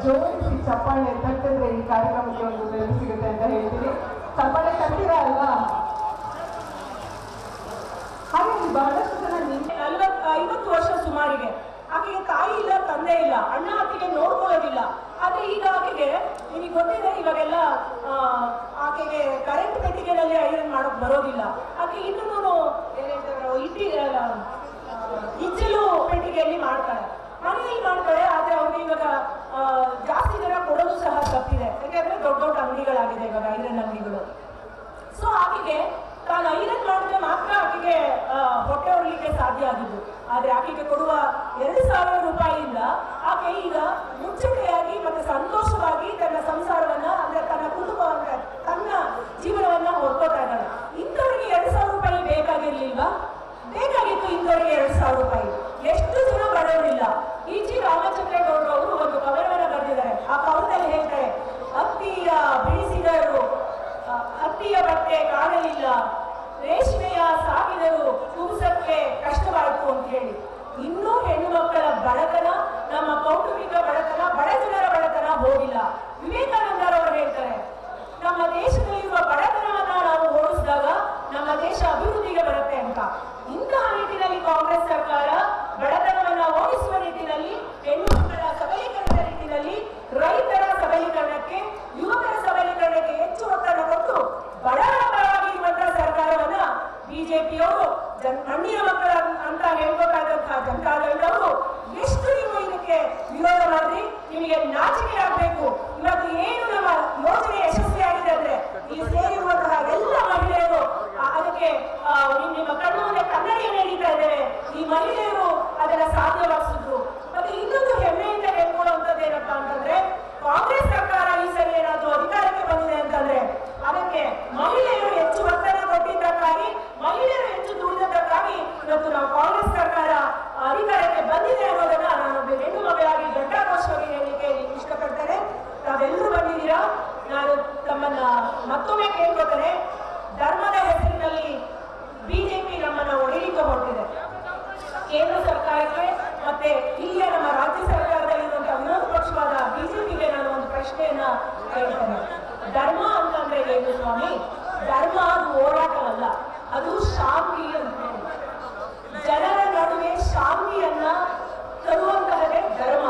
ಜೋಡಿಸಿ ಚಪ್ಪಾಳೆ ತಟ್ಟಿದ್ರೆ ಈ ಕಾರ್ಯಕ್ರಮಕ್ಕೆ ಒಂದು ಬೆಲೆ ಸಿಗುತ್ತೆ ಅಂತ ಹೇಳ್ತೀನಿ. ಚಪ್ಪಾಳೆ ತಟ್ಟಿರಾ ಅಲ್ವಾ? ಹಾಗೆ ಬಹಳಷ್ಟು ಜನ 50 ವರ್ಷ ಸುಮಾರಿಗೆ ಆಕೆಗೆ ತಾಯಿ ಇಲ್ಲ, ತಂದೆ ಇಲ್ಲ, ಅಣ್ಣ ಆಕೆಗೆ ನೋಡ್ಕೊಳ್ಳೋದಿಲ್ಲ. ಆದ್ರೆ ಈಗ ಆಕೆಗೆ ನಿಮಗೆ ಗೊತ್ತಿದೆ, ಇವಾಗೆಲ್ಲ ಆಕೆಗೆ ಕರೆಂಟ್ ಪೆಟ್ಟಿಗೆನಲ್ಲಿ ಐರನ್ ಮಾಡೋಕ್ ಬರೋದಿಲ್ಲ. ಆಕೆ ಇನ್ನೂ ಇಜ್ಜಲು ಪೆಟ್ಟಿಗೆಯಲ್ಲಿ ಮಾಡ್ತಾರೆ, ಮನೆಯಲ್ಲಿ ಮಾಡ್ತಾರೆ. ಆದ್ರೆ ಅವ್ರಿಗೆ ಇವಾಗ ಜಾಸ್ತಿ ಜನ ಕೊಡೋದು ಸಹ ತಪ್ಪಿದೆ, ಯಾಕಂದ್ರೆ ದೊಡ್ಡ ದೊಡ್ಡ ಅಂಗಡಿಗಳಾಗಿದೆ ಇವಾಗ ಐರನ್ ಅಂಗಡಿಗಳು. ಸೊ ಆಕೆಗೆ ತಾನು ಐರನ್ ಮಾಡಿದ್ರೆ ಮಾತ್ರ ಆಕೆಗೆ ಹೊಟ್ಟೆ ಹೊರಲಿಕ್ಕೆ ಸಾಧ್ಯ ಆಗಿದ್ದು. ಆದ್ರೆ ಆಕೆಗೆ ಕೊಡುವ 2,000 ರೂಪಾಯಿಯಿಂದ ಆಕೆ ಈಗ ಮುಚ್ಚಟೆಯಾಗಿ ಮತ್ತೆ ಸಂತೋಷವಾಗಿ ತನ್ನ ಸಂಸಾರವನ್ನ, ಅಂದ್ರೆ ತನ್ನ ಕುಟುಂಬವನ್ನ, ತನ್ನ ಜೀವನವನ್ನ ಹೊರ್ಕೋತಾ ಇದ್ದಾಳೆ. ಇಂಥವ್ರಿಗೆ 2,000 ರೂಪಾಯಿ ಬೇಕಾಗಿರ್ಲಿಲ್ವಾ? ಬೇಕಾಗಿತ್ತು ಇಂಥವ್ರಿಗೆ 2,000 ರೂಪಾಯಿ. ಎಷ್ಟು ಜನ ಬಡವರಿಲ್ಲ. ಈಚಿ ರಾಮಚಂದ್ರೇಗೌಡರು ಅವರು ಒಂದು ಕವನವನ್ನ ಬರೆದಿದ್ದಾರೆ. ಆ ಕವನದಲ್ಲಿ ಹೇಳ್ತಾರೆ, ಹತ್ತಿಯ ಬಿಡಿಸಿದರು ಹತ್ತಿಯ ಬಟ್ಟೆ ಕಾಣಲಿಲ್ಲ, ರೇಷ್ಮೆಯ ಸಾಗಿದರು ಕುಬ್ಸಕ್ಕೆ ಕಷ್ಟವಾಯಿತು ಅಂತ ಹೇಳಿ. ಇನ್ನೂ ಹೆಣ್ಣು ಮಕ್ಕಳ ಬಡತನ, ನಮ್ಮ ಕೌಟುಂಬಿಕ ಬಡತನ, ಬಡ ಜನರ ಬಡತನ ಹೋಗಿಲ್ಲ. ವಿವೇಕಾನಂದರವರು ಹೇಳ್ತಾರೆ, ನಮ್ಮ ದೇಶದಲ್ಲಿರುವ ಬಡತನವನ್ನ ನಾವು ಓಡಿಸಿದಾಗ ನಮ್ಮ ದೇಶ ಅಭಿವೃದ್ಧಿಗೆ ಬರುತ್ತೆ ಅಂತ. ಇಂತಹ ನಿಟ್ಟಿನಲ್ಲಿ ಕಾಂಗ್ರೆಸ್ ಸರ್ಕಾರ ಬಡತನವನ್ನ ಓಡಿಸುವ ನಿಟ್ಟಿನಲ್ಲಿ, ಹೆಣ್ಣು ಮಕ್ಕಳ ಸಬಲೀಕರಣದ ನಿಟ್ಟಿನಲ್ಲಿ, ರೈತರ ಸಬಲೀಕರಣಕ್ಕೆ, ಯುವಕರ ಸಬಲೀಕರಣಕ್ಕೆ ಹೆಚ್ಚು ಒತ್ತಡ ಕೊಟ್ಟು ಬಡವರ ಪರವಾಗಿರುವಂತಹ ಸರ್ಕಾರವನ್ನ ಬಿಜೆಪಿಯವರು ಮಣ್ಣಿನ ಮಕ್ಕಳ ಅಂತ ಹೇಳ್ಬೇಕಾದಂತಹ ಜನತಾದಳದವರು ಎಷ್ಟು ನೀವು ಇದಕ್ಕೆ ವಿರೋಧ ಮಾಡಿದ್ರಿ? ನಿಮಗೆ ನಾಚಿಕೆ ಆಗಬೇಕು. ಇವತ್ತು ಏನು ನಮ್ಮ ಯೋಜನೆ ಯಶಸ್ವಿಯಾಗಿದೆ ಅಂದ್ರೆ ಈ ಸೇರಿರುವಂತಹ ಎಲ್ಲ ಮಹಿಳೆಯರು ಅದಕ್ಕೆ ನಿಮ್ಮ ಕಣ್ಣು ಮುಂದೆ ಕನ್ನಡಿಯನ್ನು ಹಿಡಿತಾ ಇದ್ದೇವೆ. ಈ ಮಹಿಳೆಯರು ಅದನ್ನ ಸಾಧ್ಯವಾಗಿಸಿದ್ರು. ಮತ್ತೆ ಇನ್ನೊಂದು ಹೆಮ್ಮೆಯಿಂದ ಹೇಳ್ಕೊಳ್ಳುವಂಥದ್ದು ಏನಪ್ಪಾ ಅಂತಂದ್ರೆ, ಕಾಂಗ್ರೆಸ್ ಸರ್ಕಾರ ಈ ಸರಿ ಏನಾದ್ರು ಅಧಿಕಾರಕ್ಕೆ ಬಂದಿದೆ ಅಂತಂದ್ರೆ ಅದಕ್ಕೆ ಮಹಿಳೆಯರು ಹೆಚ್ಚು ಒತ್ತಡ ಕೊಟ್ಟಿದ್ದಕ್ಕಾಗಿ, ಮಹಿಳೆಯರು ಹೆಚ್ಚು ದುಡಿದಕ್ಕಾಗಿ ಇವತ್ತು ನಾವು ಕಾಂಗ್ರೆಸ್ ಸರ್ಕಾರ ಅಧಿಕಾರಕ್ಕೆ ಬಂದಿದೆ ಅನ್ನೋದನ್ನ ನಾನು ಹೆಣ್ಣು ಮಗಳಾಗಿ ಘಂಟಾಘೋಷವಾಗಿ ಹೇಳಲಿಕ್ಕೆ ಇಷ್ಟಪಡ್ತೇನೆ. ತಾವೆಲ್ಲರೂ ಬಂದಿದ್ದೀರಾ. ನಾನು ತಮ್ಮನ್ನ ಮತ್ತೊಮ್ಮೆ ಕೇಳ್ಕೊತೇನೆ, ಧರ್ಮದ ಹೆಸರಿನಲ್ಲಿ ಬಿಜೆಪಿ ನಮ್ಮನ್ನ ಹೊಡೆಯಲಿಕ್ಕೆ ಹೊರಟಿದೆ. ಕೇಂದ್ರ ಸರ್ಕಾರಕ್ಕೆ ಮತ್ತೆ ಇಲ್ಲಿಯ ನಮ್ಮ ರಾಜ್ಯ ಸರ್ಕಾರದಲ್ಲಿರುವಂತಹ ವಿರೋಧ ಪಕ್ಷವಾದ ಬಿಜೆಪಿಗೆ ನಾನು ಒಂದು ಪ್ರಶ್ನೆಯನ್ನ ಕೇಳ್ತೇನೆ. ಧರ್ಮ ಅಂತಂದ್ರೆ ಏನು ಸ್ವಾಮಿ? ಧರ್ಮ ಅದು ಹೋರಾಟವಲ್ಲ, ಅದು ಶಾಂತಿ ಅಂತ ಹೇಳಿ. ಜನರ ನಡುವೆ ಶಾಂತಿಯನ್ನ ತರುವಂತಹದೇ ಧರ್ಮ.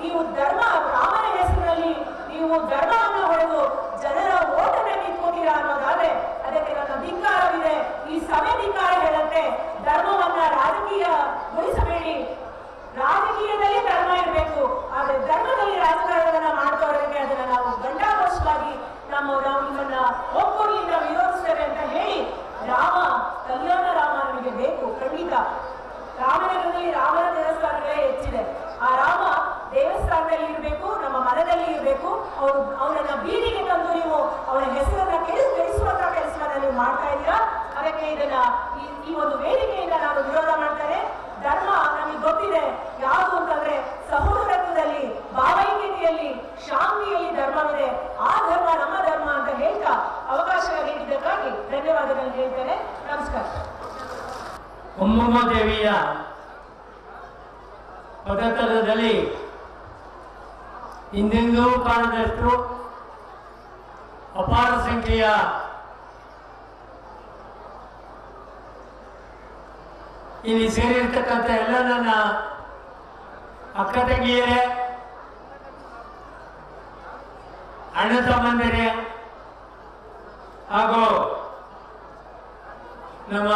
ನೀವು ಧರ್ಮ, ರಾಮನ ಹೆಸರಿನಲ್ಲಿ ನೀವು ಧರ್ಮವನ್ನ ಹೊಡೆದು ಜನರ ಓಟನ್ನ ಕಿತ್ಕೋತೀರಾ ಅನ್ನೋದಾದ್ರೆ ಅದಕ್ಕೆ ನನ್ನ ಧಿಕ್ಕಾರವಿದೆ. ಈ ಸಭೆ ಧಿಕ್ಕಾರ ಹೇಳುತ್ತೆ, ಧರ್ಮವನ್ನ ರಾಜಕೀಯಗೊಳಿಸಬೇಡಿ. ರಾಜಕೀಯದಲ್ಲಿ ಧರ್ಮ ಇರಬೇಕು, ಆದ್ರೆ ಧರ್ಮದಲ್ಲಿ ರಾಜಕಾರಣವನ್ನ ಮಾಡ್ತವರಿಗೆ ಅದನ್ನ ನಾವು ಘಂಟಾಘೋಷವಾಗಿ ನಾವು ನಿಮ್ಮನ್ನ ಒಗ್ಗೂಡಿನಿಂದ ವಿರೋಧಿಸ್ತೇವೆ ಅಂತ ಹೇಳಿ, ರಾಮ ಕಲ್ಯಾಣ ರಾಮ ನಮಗೆ ಬೇಕು ಖಂಡಿತ. ರಾಮನಗರದಲ್ಲಿ ರಾಮನ ದೇವಸ್ಥಾನಗಳೇ ಹೆಚ್ಚಿದೆ. ಆ ರಾಮ ದೇವಸ್ಥಾನದಲ್ಲಿ ಇರಬೇಕು, ನಮ್ಮ ಮನದಲ್ಲಿ ಇರಬೇಕು. ಅವನನ್ನ ಬೀದಿಗೆ ತಂದು ನೀವು ಅವನ ಹೆಸರನ್ನ ಕೆಡಿಸುವಂತಹ ಕೆಲಸವನ್ನ ನೀವು ಮಾಡ್ತಾ ಇದ್ದೀರಾ. ಅದಕ್ಕೆ ಇದನ್ನ ಈ ಒಂದು ವೇದಿಕೆಯಿಂದ ನಾನು ವಿರೋಧ ಮಾಡ್ತೇನೆ. ಧರ್ಮ ನಮಗೆ ಗೊತ್ತಿದೆ ಯಾವುದು ಅಂತಂದ್ರೆ ಸಹೋದರತ್ವದಲ್ಲಿ, ಭಾವೈಕ್ಯತೆಯಲ್ಲಿ, ಶಾಂತಿಯಲ್ಲಿ ಧರ್ಮವಿದೆ. ಆ ಧರ್ಮ ನಮ್ಮ ಧರ್ಮ ಅಂತ ಹೇಳ್ತಾ ಅವಕಾಶ ನೀಡಿದ್ದಕ್ಕಾಗಿ ಧನ್ಯವಾದಗಳನ್ನು ಹೇಳ್ತೇನೆ. ನಮಸ್ಕಾರ. ಒಮ್ಮಮ್ಮ ದೇವಿಯ ಪದತಲದಲ್ಲಿ ಹಿಂದೆಂದೂ ಕಾಣದಷ್ಟು ಅಪಾರ ಸಂಖ್ಯೆಯ ಇಲ್ಲಿ ಸೇರಿರ್ತಕ್ಕಂಥ ಎಲ್ಲ ನನ್ನ ಅಕ್ಕ ತಂಗಿಯರೇ, ಅಣ್ಣ ತಮ್ಮಂದಿರೇ ಹಾಗೂ ನಮ್ಮ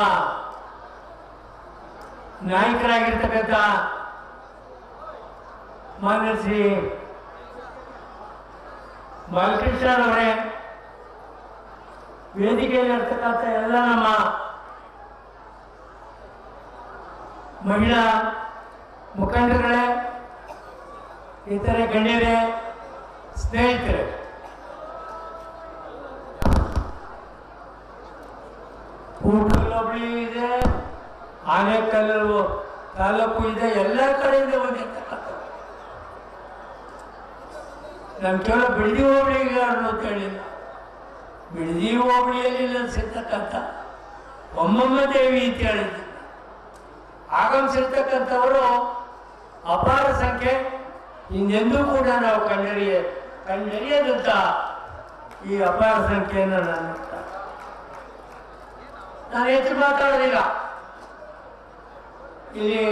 ನಾಯಕರಾಗಿರ್ತಕ್ಕಂಥ ಮಾನ್ಯ ಶ್ರೀ ಬಾಲಕೃಷ್ಣರವರೇ, ವೇದಿಕೆಯಲ್ಲಿರ್ತಕ್ಕಂಥ ಎಲ್ಲ ನಮ್ಮ ಮಹಿಳಾ ಮುಖಂಡರುಗಳೇ, ಇತರೆ ಗಣ್ಯರೇ, ಸ್ನೇಹಿತರೆ, ಕೂಟಲೊಬ್ಳಿ ಇದೆ, ಆನೇಕಲ್ಲು ತಾಲೂಕು ಇದೆ, ಎಲ್ಲ ಕಡೆಯಿಂದ ಬಂದಿರ್ತಕ್ಕಂಥ ನಾನು ಕೇವಲ ಬಿಡದಿ ಹೋಬಳಿಗೆ ಅಂತ ಹೇಳಿಲ್ಲ, ಬಿಡದಿ ಹೋಬಳಿಯಲ್ಲಿ ನೆಲೆಸಿರ್ತಕ್ಕಂಥ ಒಮ್ಮಮ್ಮ ದೇವಿ ಅಂತ ಹೇಳಿದ್ದೆ. ಆಗಮಿಸಿರ್ತಕ್ಕಂಥವರು ಅಪಾರ ಸಂಖ್ಯೆ. ಹಿಂದೆಂದೂ ಕೂಡ ನಾವು ಕಂಡರಿಯದಂಥ ಈ ಅಪಾರ ಸಂಖ್ಯೆಯನ್ನು ನಾನು ಹೆಚ್ಚು ಮಾತಾಡೋದಿಲ್ಲ. ಇಲ್ಲಿ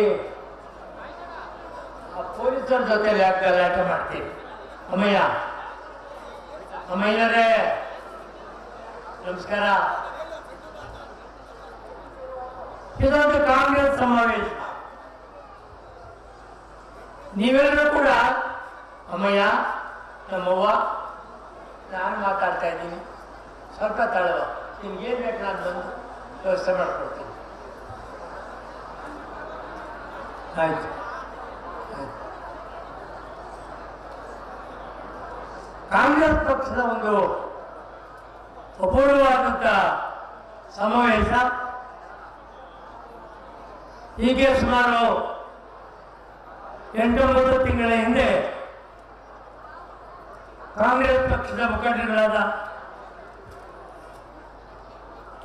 ಪೊಲೀಸರ ಜೊತೆಲಿ ಯಾಕೆ ಗಲಾಟೆ ಮಾಡ್ತೀವಿ? ಅಮ್ಮಯ್ಯರೇ ನಮಸ್ಕಾರ. ಇದೊಂದು ಕಾಂಗ್ರೆಸ್ ಸಮಾವೇಶ. ನೀವೆಲ್ಲರೂ ಕೂಡ ಅಮ್ಮಯ್ಯ, ನಮ್ಮವ್ವ, ನಾನು ಮಾತಾಡ್ತಾ ಇದ್ದೀನಿ, ಸ್ವಲ್ಪ ತಳವ, ನಿಮ್ಗೇನು ಬೇಕು ನಾನು ಬಂದು ವ್ಯವಸ್ಥೆ ಮಾಡಿಕೊಡ್ತೀನಿ. ಆಯ್ತು. ಕಾಂಗ್ರೆಸ್ ಪಕ್ಷದ ಒಂದು ಅಪೂರ್ವವಾದಂಥ ಸಮಾವೇಶ. ಹೀಗೆ ಸುಮಾರು 8-9 ತಿಂಗಳ ಹಿಂದೆ ಕಾಂಗ್ರೆಸ್ ಪಕ್ಷದ ಮುಖಂಡರುಗಳಾದ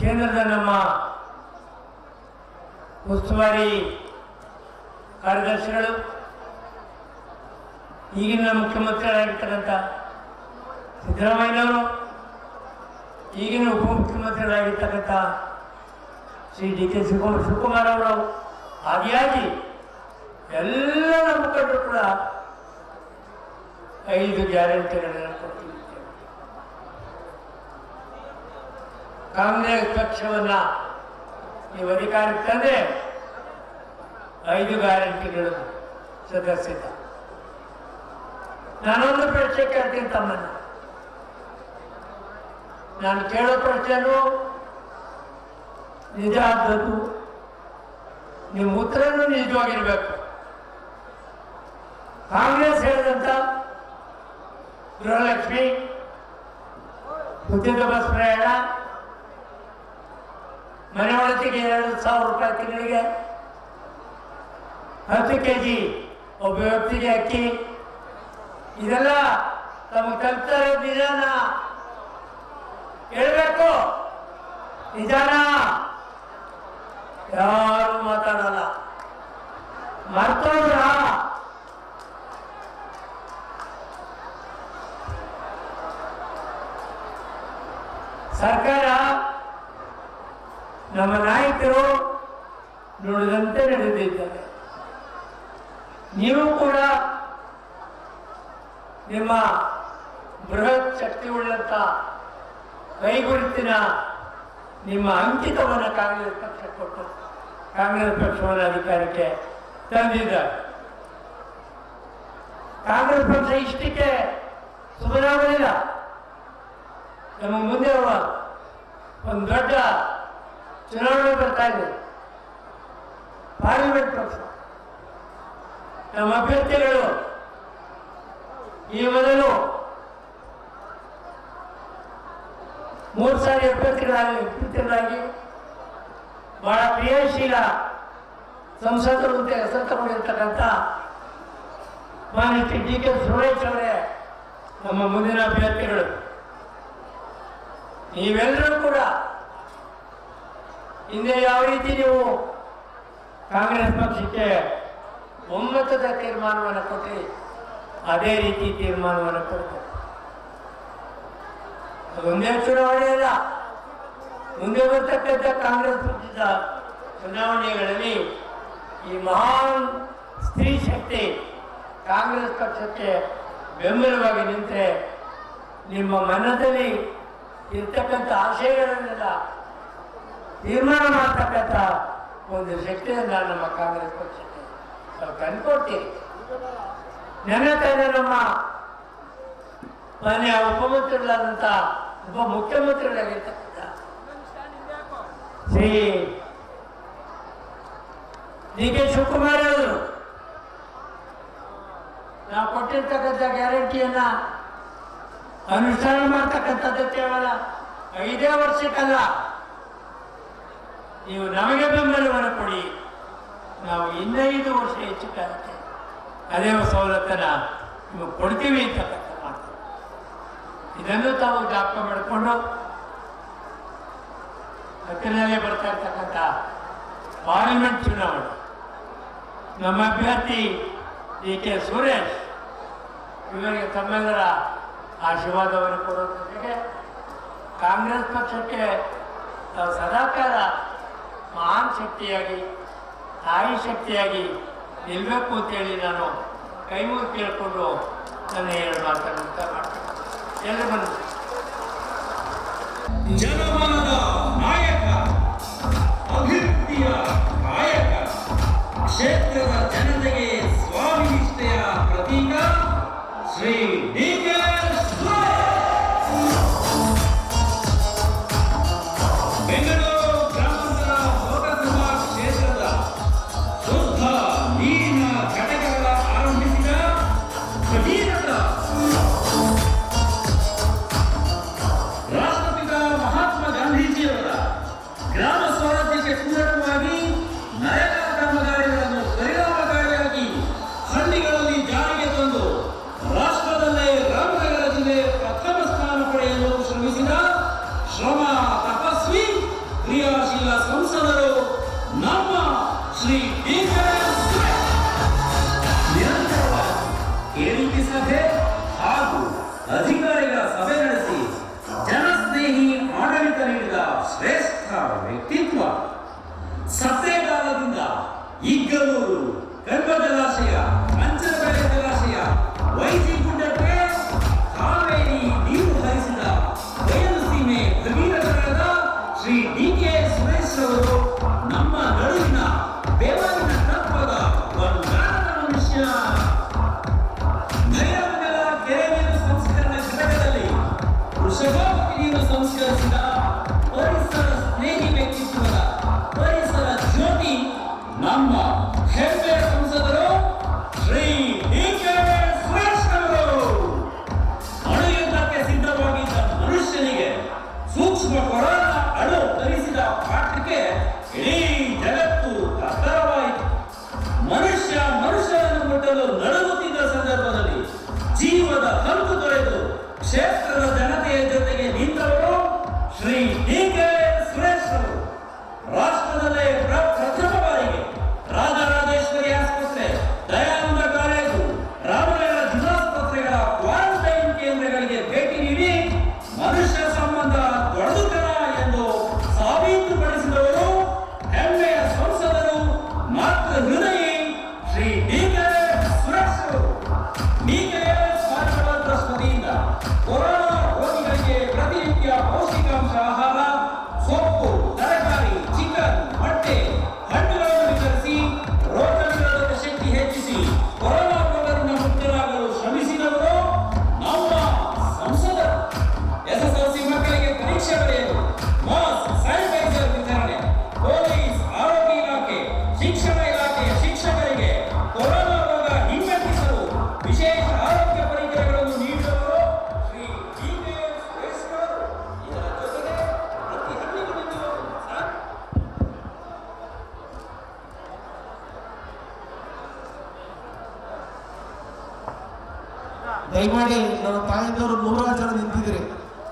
ಕೇಂದ್ರದ ನಮ್ಮ ಉಸ್ತುವಾರಿ ಕಾರ್ಯದರ್ಶಿಗಳು, ಈಗಿನ ಮುಖ್ಯಮಂತ್ರಿಗಳಾಗಿರ್ತಕ್ಕಂಥ ಸಿದ್ದರಾಮಯ್ಯನವರು, ಈಗಿನ ಉಪಮುಖ್ಯಮಂತ್ರಿಗಳಾಗಿರ್ತಕ್ಕಂಥ ಶ್ರೀ ಡಿ ಕೆ ಶಿವಕುಮಾರ್ ಅವರು, ಆದಿಯಾಗಿ ಎಲ್ಲ ಮುಖಂಡರು ಕೂಡ 5 ಗ್ಯಾರಂಟಿಗಳನ್ನು ಕೊಡ್ತೀವಿ. ಕಾಂಗ್ರೆಸ್ ಪಕ್ಷವನ್ನ ನೀವು ಅಧಿಕಾರಕ್ಕೆ ತಂದ್ರೆ 5 ಗ್ಯಾರಂಟಿಗಳು ಸದಸ್ಯತ. ನಾನೊಂದು ಪ್ರಶ್ನೆ ಕೇಳ್ತೀನಿ ತಮ್ಮನ್ನ. ನಾನು ಕೇಳೋ ಪ್ರಶ್ನೆನೂ ನಿಜ ಆದದ್ದು, ನಿಮ್ಮ ಉತ್ತರನೂ ನಿಜವಾಗಿರ್ಬೇಕು. ಕಾಂಗ್ರೆಸ್ ಹೇಳಿದಂಥ ಗೃಹಲಕ್ಷ್ಮಿ, ಉಚಿತ ಬಸ್ ಪ್ರಯಾಣ, ಮನೆ ಒಳತಿಗೆ 2,000 ರೂಪಾಯಿ ತಿಂಗಳಿಗೆ, 10 kg ಒಬ್ಬ ವ್ಯಕ್ತಿಗೆ ಅಕ್ಕಿ, ಇದೆಲ್ಲ ತಮಗೆ ತಲುಪ್ತಾರೆ. ನಿಜಾನ ಹೇಳ್ಬೇಕು, ನಿಜಾನ ಯಾರು ಮಾತಾಡಲ್ಲ. ಮರ್ತೋದ್ರ ಸರ್ಕಾರ, ನಮ್ಮ ನಾಯಕರು ನುಡಿದಂತೆ ನಡೆದಿದ್ದಾರೆ. ನೀವು ಕೂಡ ನಿಮ್ಮ ಬೃಹತ್ ಶಕ್ತಿ ಉಳ್ಳಂತ ಕೈಗುರುತಿನ ನಿಮ್ಮ ಅಂಕಿತವನ್ನು ಕಾಂಗ್ರೆಸ್ ಪಕ್ಷ ಕೊಟ್ಟು ಕಾಂಗ್ರೆಸ್ ಪಕ್ಷವನ್ನು ಅಧಿಕಾರಕ್ಕೆ ತಂದಿದ್ದಾರೆ. ಕಾಂಗ್ರೆಸ್ ಪಕ್ಷ ಇಷ್ಟಕ್ಕೆ ಸುಮ್ಮನಾಗೋದಿಲ್ಲ. ನಮ್ಮ ಮುಂದೆ ಒಂದು ದೊಡ್ಡ ಚುನಾವಣೆ ಬರ್ತಾ ಇದೆ, ಪಾರ್ಲಿಮೆಂಟ್ ಪಕ್ಷ. ನಮ್ಮ ಅಭ್ಯರ್ಥಿಗಳು ಈ ಮೊದಲು 3 ಸಾರಿ ಅಭ್ಯರ್ಥಿಗಳಾಗಿ ಬಹಳ ಕ್ರಿಯಾಶೀಲ ಸಂಸದರು ಅಂತ ಹೆಸರು ತಗೊಂಡಿರ್ತಕ್ಕಂಥ ಮಾನ್ಯ ಶ್ರೀ ಡಿ ಕೆ ಸುರೇಶ್ ಅವರೇ ನಮ್ಮ ಮುಂದಿನ ಅಭ್ಯರ್ಥಿಗಳು. ನೀವೆಲ್ಲರೂ ಕೂಡ ಹಿಂದೆ ಯಾವ ರೀತಿ ನೀವು ಕಾಂಗ್ರೆಸ್ ಪಕ್ಷಕ್ಕೆ ಒಮ್ಮತದ ತೀರ್ಮಾನವನ್ನು ಕೊಟ್ಟು ಅದೇ ರೀತಿ ತೀರ್ಮಾನವನ್ನು ಕೊಡ್ತಾರೆ. ಅದೊಂದೇ ಚುನಾವಣೆ ಅಲ್ಲ, ಮುಂದೆ ಬರ್ತಕ್ಕಂಥ ಕಾಂಗ್ರೆಸ್ ಪಕ್ಷದ ಚುನಾವಣೆಗಳಲ್ಲಿ ಈ ಮಹಾನ್ ಸ್ತ್ರೀ ಶಕ್ತಿ ಕಾಂಗ್ರೆಸ್ ಪಕ್ಷಕ್ಕೆ ಬೆಂಬಲವಾಗಿ ನಿಂತರೆ ನಿಮ್ಮ ಮನದಲ್ಲಿ ಇರ್ತಕ್ಕಂಥ ಆಶಯಗಳನ್ನೆಲ್ಲ ತೀರ್ಮಾನ ಮಾಡ್ತಕ್ಕಂಥ ಒಂದು ಶಕ್ತಿಯನ್ನ ನಮ್ಮ ಕಾಂಗ್ರೆಸ್ ಪಕ್ಷಕ್ಕೆ ನಾವು ತಂದುಕೊಡ್ತೀವಿ. ನೆನ್ನೆ ತಾನೇ ನಮ್ಮ ಮಾನ್ಯ ಉಪಮುಖ್ಯಮಂತ್ರಿಗಳಾದಂಥ ಮುಖ್ಯಮಂತ್ರಿಗಳಾಗಿರ್ತಕ್ಕಂಥ ಶ್ರೀ ಡಿ ಕೆ ಶಿವಕುಮಾರ್ ಅವರು ನಾವು ಕೊಟ್ಟಿರ್ತಕ್ಕಂಥ ಗ್ಯಾರಂಟಿಯನ್ನ ಅನುಷ್ಠಾನ ಮಾಡ್ತಕ್ಕಂಥದ್ದು ಕೇವಲ 5 ವರ್ಷಕ್ಕಲ್ಲ, ನೀವು ನಮಗೆ ಬೆಂಬಲವನ್ನು ಕೊಡಿ, ನಾವು 5 ವರ್ಷ ಹೆಚ್ಚು ಕಾಲಕ್ಕೆ ಅದೇ ಸವಲತ್ತನ್ನು ನೀವು ಕೊಡ್ತೀವಿ ಅಂತಕ್ಕಂಥ ಮಾತು. ಇದನ್ನು ತಾವು ಜ್ಞಾಪಕ ಮಾಡಿಕೊಂಡು ಹತ್ತಿರದಲ್ಲೇ ಬರ್ತಾ ಇರ್ತಕ್ಕಂಥ ಪಾರ್ಲಿಮೆಂಟ್ ಚುನಾವಣೆ ನಮ್ಮ ಅಭ್ಯರ್ಥಿ ಡಿ ಕೆ ಸುರೇಶ್ ಇವರಿಗೆ ತಮ್ಮೆಲ್ಲರ ಆಶೀರ್ವಾದವನ್ನು ಕೊಡೋದ್ರ ಜೊತೆಗೆ ಕಾಂಗ್ರೆಸ್ ಪಕ್ಷಕ್ಕೆ ತಾವು ಸದಾಕಾಲ ಮಹಾನ್ ಶಕ್ತಿಯಾಗಿ ತಾಯಿ ಶಕ್ತಿಯಾಗಿ ನಿಲ್ಲಬೇಕು ಅಂತೇಳಿ ನಾನು ಕೈ ಮುಗಿದು ಕೇಳಿಕೊಂಡು ನನ್ನ ಎರಡು ಮಾತನ್ನು ಮಾಡ್ತೀನಿ. ಎಲ್ಲರೂ ಬಂದು ಜನಮನದ ನಾಯಕ, ಅಭಿವೃದ್ಧಿಯ ನಾಯಕ, ಕ್ಷೇತ್ರದ ಜನತೆಗೆ ಸ್ವಾಮಿ ನಿಷ್ಠೆಯ ಪ್ರತೀಕ ಶ್ರೀ ಡಿ.ಕೆ. ಬೆಂಗಳೂರು ಗ್ರಾಮಾಂತರ ಲೋಕಸಭಾ ಕ್ಷೇತ್ರದ ಶುದ್ಧ ನೀರಿನ ಘಟಕಗಳ ಆರಂಭಿಸಿದ ಭಗೀರಥ ರಾಷ್ಟ್ರಪಿತ ಮಹಾತ್ಮ ಗಾಂಧೀಜಿಯವರ ಗ್ರಾಮ ಸ್ವರಾಜ್ಯಕ್ಕೆ ಪೂರಕವಾಗಿ ನರೇಗಾ ಕಾಮಗಾರಿಗಳನ್ನು ಪರಿಣಾಮಕಾರಿಯಾಗಿ ಹಳ್ಳಿಗಳಲ್ಲಿ ಜಾರಿಗೆ ತಂದು ರಾಷ್ಟ್ರದಲ್ಲೇ ರಾಮನಗರ ಜಿಲ್ಲೆ ಪ್ರಥಮ ಸ್ಥಾನ ಪಡೆಯಲು ಶ್ರಮಿಸಿದ ಶ್ರಮ ತಪಸ್ವಿ ಕ್ರಿಯಾಶೀಲ ಸಂಸದರು ನಮ್ಮ ಶ್ರೀ ಡಿ.ಕೆ. ನಿರಂತರವಾಗಿ ಕೇಳಿಕೆ ಸಭೆ ಹಾಗೂ ಅಧಿಕಾರಿಗಳ ಸಭೆ ನಡೆಸಿ ಜನಸ್ನೇಹಿ ಆಡಳಿತ ನೀಡಿದ ಶ್ರೇಷ್ಠ ವ್ಯಕ್ತಿತ್ವ. ಸತ್ಯಕಾಲದಿಂದ ಇಗ್ಗಲೂರು, ಕಡ್ಬ ಜಲಾಶಯ, ಅಂಚನಬೆಲೆ ಜಲಾಶಯ, ವೈಜಿಗುಡ್ಡಕ್ಕೆ ಕಾವೇರಿ ನೀರು ಹರಿಸಿದ ಬಯಲು ಸೀಮೆ ಭಗೀರಥರಾದ ಶ್ರೀ ಡಿ.ಕೆ. ಸುರೇಶ್ ಅವರು ನಮ್ಮ ನಡುವಿನ ಬೆವರಿನ ತತ್ವದ ಬಂಗಾರದ ಮನುಷ್ಯ. ನೈರಂಗಲ ಕೆರೆ ನೀರು ಸಂಸ್ಕರಣ ಘಟಕದಲ್ಲಿ ವೃಷಭಾವತಿ ನೀರು ಸಂಸ್ಕರಿಸಿದ ಪರಿಸರ ಸ್ನೇಹಿ ವ್ಯಕ್ತಿತ್ವದ ಪರಿಸರ ಜ್ಯೋತಿ ನಮ್ಮ ಹೆಮ್ಮೆಯ ಸಂಸದರು ಶ್ರೀ ಡಿ.ಕೆ. ಸುರೇಶ್ ಅವರು. ಅಣುಯುದ್ಧಕ್ಕೆ ಸಿದ್ಧವಾಗಿದ್ದ ಮನುಷ್ಯನಿಗೆ ಸೂಕ್ಷ್ಮ ಕೊರೋನಾ ಅಣು ಧರಿಸಿದ ಪಾಠಕ್ಕೆ ಇಡೀ ಜಗತ್ತು ತತ್ತರವಾಯಿತು. ಮನುಷ್ಯನನ್ನು ಮುಟ್ಟಲು ನಡುಗುತ್ತಿದ್ದ ಸಂದರ್ಭದಲ್ಲಿ ಜೀವದ ಹಂಕು ತೊರೆದು ಕ್ಷೇತ್ರದ ಜನತೆಯ ಜೊತೆಗೆ ನಿಂತವರು ಶ್ರೀ ಡಿ.ಕೆ. ಸುರೇಶ್ ಅವರು. ರಾಷ್ಟ್ರದಲ್ಲೇ ಪ್ರಥಮ ಬಾರಿಗೆ ರಾಜರಾಜೇಶ್ವರಿ ಆಸ್ಪತ್ರೆ, ದಯಾನಂದ ಕಾಲೇಜು, ರಾಮನಗರ ಜಿಲ್ಲಾಸ್ಪತ್ರೆಗಳ ಕ್ವಾರಂಟೈನ್ ಕೇಂದ್ರಗಳಿಗೆ ಭೇಟಿ ನೀಡಿ ಮನುಷ್ಯ ಸಂಬಂಧ ದೊಡ್ಡತನ ಎಂದು ಸಾಬೀತುಪಡಿಸಿದವರು ಹೆಮ್ಮೆಯ ಸಂಸದರು, ಮಾತೃ ಹೃದಯಿ ಶ್ರೀ ಡಿ.ಕೆ. ಸುರೇಶ್ ಅವರು. ಡಿ.ಕೆ.ಎಸ್ ಚಾರಿಟಬಲ್ ಟ್ರಸ್ಟ್ ವತಿಯಿಂದ ಕೊರೋನಾ ರೋಗಿಗಳಿಗೆ ಪ್ರತಿನಿತ್ಯ ಪೌಷ್ಟಿಕಾಂಶ ಆಹಾರ, ಸೊಪ್ಪು, ತರಕಾರಿ, ಚಿಕನ್, ಮೊಟ್ಟೆ, ಹಣ್ಣುಗಳನ್ನು ವಿತರಿಸಿ ರೋಗ ನಿರೋಧಕ ಶಕ್ತಿ ಹೆಚ್ಚಿಸಿ ಕೊರೋನಾ ರೋಗದಿಂದ ಮುಕ್ತರಾಗಲು ಶ್ರಮಿಸಿದವರು ನಮ್ಮ ಸಂಸದರು. ಎಸ್ಎಸ್ಎಲ್ಸಿ ಮಕ್ಕಳಿಗೆ ಪರೀಕ್ಷೆ ಬರೆಯಲು ಮಾಸ್ಕ್, ಸ್ಯಾನಿಟೈಸರ್ ವಿತರಣೆ, ಪೊಲೀಸ್, ಆರೋಗ್ಯ ಇಲಾಖೆ, ಶಿಕ್ಷಣ ಇಲಾಖೆಯ ಶಿಕ್ಷಕರಿಗೆ ಕೊರೋನಾ ರೋಗ ಹಿಮ್ಮೆಟ್ಟಿಸಲು ವಿಶೇಷ ಆರೋಗ್ಯ ಪರಿಕರಗಳನ್ನು ನೀಡಿದವರು ಶ್ರೀ ಡಿ.ಕೆ. ಸುರೇಶ್ ಅವರು. ಇದರ ಜೊತೆಗೆ ಪ್ರತಿ ಹಳ್ಳಿಗಳಿಗೂ ದಯಮಾಡಿ ನನ್ನ ತಾಯಿಂದವರು 100 ಜನ ನಿಂತಿದ್ದೀರಿ,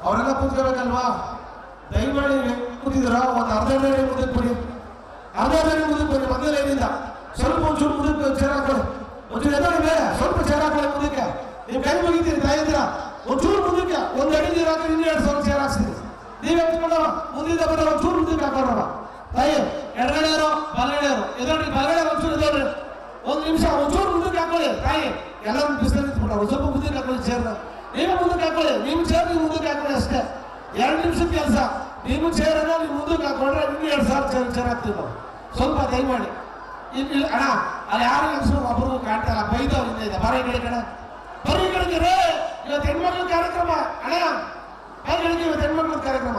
ಅವರೆಲ್ಲ ಕೂತ್ಕೋಬೇಕಲ್ವಾ? ದಯಮಾಡಿ ಕೂತಿದ್ದೀರಾ? ಒಂದು ಅರ್ಧ ಗಂಟೆ ಮುಂದಕ್ಕೆ ಕೊಡಿ, ಅರ್ಧ ಗಂಟೆ ಮುಂದಕ್ಕೆ ಕೊಡಿ. ಮೊದಲೇನಿಲ್ಲ, ಸ್ವಲ್ಪ ಒಂಚೂರು ಮುಂದಕ್ಕೆ ಚೇರ್ ಹಾಕೊಳ್ಳಿ, ಒಂಚೂರು ಎದುರಿದೆ ಸ್ವಲ್ಪ ಚೇರ್ ಹಾಕೊಳ್ಳಿ ಮುಂದಕ್ಕೆ. ನೀವು ಕೈ ಮುಗಿತೀರಿ ತಾಯಿಂದಿರ, ಒಂಚೂರು ಮುಂದಕ್ಕೆ ಒಂದು ಅಡಿ ನೀರು ಹಾಕಿ 2 ಸಾವಿರ ಚೇರ್ ಹಾಕ್ಸ್ತೀರಿ. ನೀವೇ ಎತ್ಕೊಂಡವ ಮುಂದಿಂದ ಬಂದ ಒಂಚೂರು ಮುಂದಕ್ಕೆ ಹಾಕೋಣ. ತಾಯಿ ಎಡಗಡೆಯವರು ಬಲಗಡೆಯವರು ಎದುರು, ಬಲಗಡೆ ಒಂಚೂರು ಎದುರು, 1 ನಿಮಿಷ ಒಂಚೂರು ಮುಂದಕ್ಕೆ ಹಾಕೊಳ್ಳಿ. ತಾಯಿ ಎಲ್ಲರೂ ಬಿಸಿಲು ನಿಂತ್ಬಿಟ್ಟ, ಒಂದು ಸ್ವಲ್ಪ ಮುಂದಕ್ಕೆ ಹಾಕೊಳ್ಳಿ ಚೇರ್ನ. ನೀವೇ ಮುಂದಕ್ಕೆ ಹಾಕೊಳ್ಳಿ, ನಿಮ್ಮ ಚೇರ್ ನೀವು ಮುಂದಕ್ಕೆ ಹಾಕೊಳ್ಳಿ ಅಷ್ಟೇ. 2 ನಿಮಿಷದ ಕೆಲಸ. ನಿಮ್ಮ ಚೇರನ್ನ ನೀವು ಮುಂದಕ್ಕೆ ಹಾಕೊಂಡ್ರೆ ಇನ್ನೂ 2 ಸಾವಿರ ಚೇರ್ ಹಾಕ್ತೀವಿ ನಾವು. ಸ್ವಲ್ಪ ದಯಮಾಡಿ ಇಲ್ಲ ಅಣ್ಣ, ಅಲ್ಲಿ ಯಾರು ಹೆಸರು ಒಬ್ಬರು ಕಾಣ್ತಾ ಇಲ್ಲ, ಬೈದವ್ರು ಇದೆ. ಬರೀ ಕಡೆ ಬರೀ ಕಡೆಗೆ ರೇ, ಇವತ್ತು ಹೆಣ್ಮಕ್ಳ ಕಾರ್ಯಕ್ರಮ ಅಣ್ಣ, ಬರೀ ಕಡೆಗೆ ಇವತ್ತು ಹೆಣ್ಮಕ್ಳ ಕಾರ್ಯಕ್ರಮ.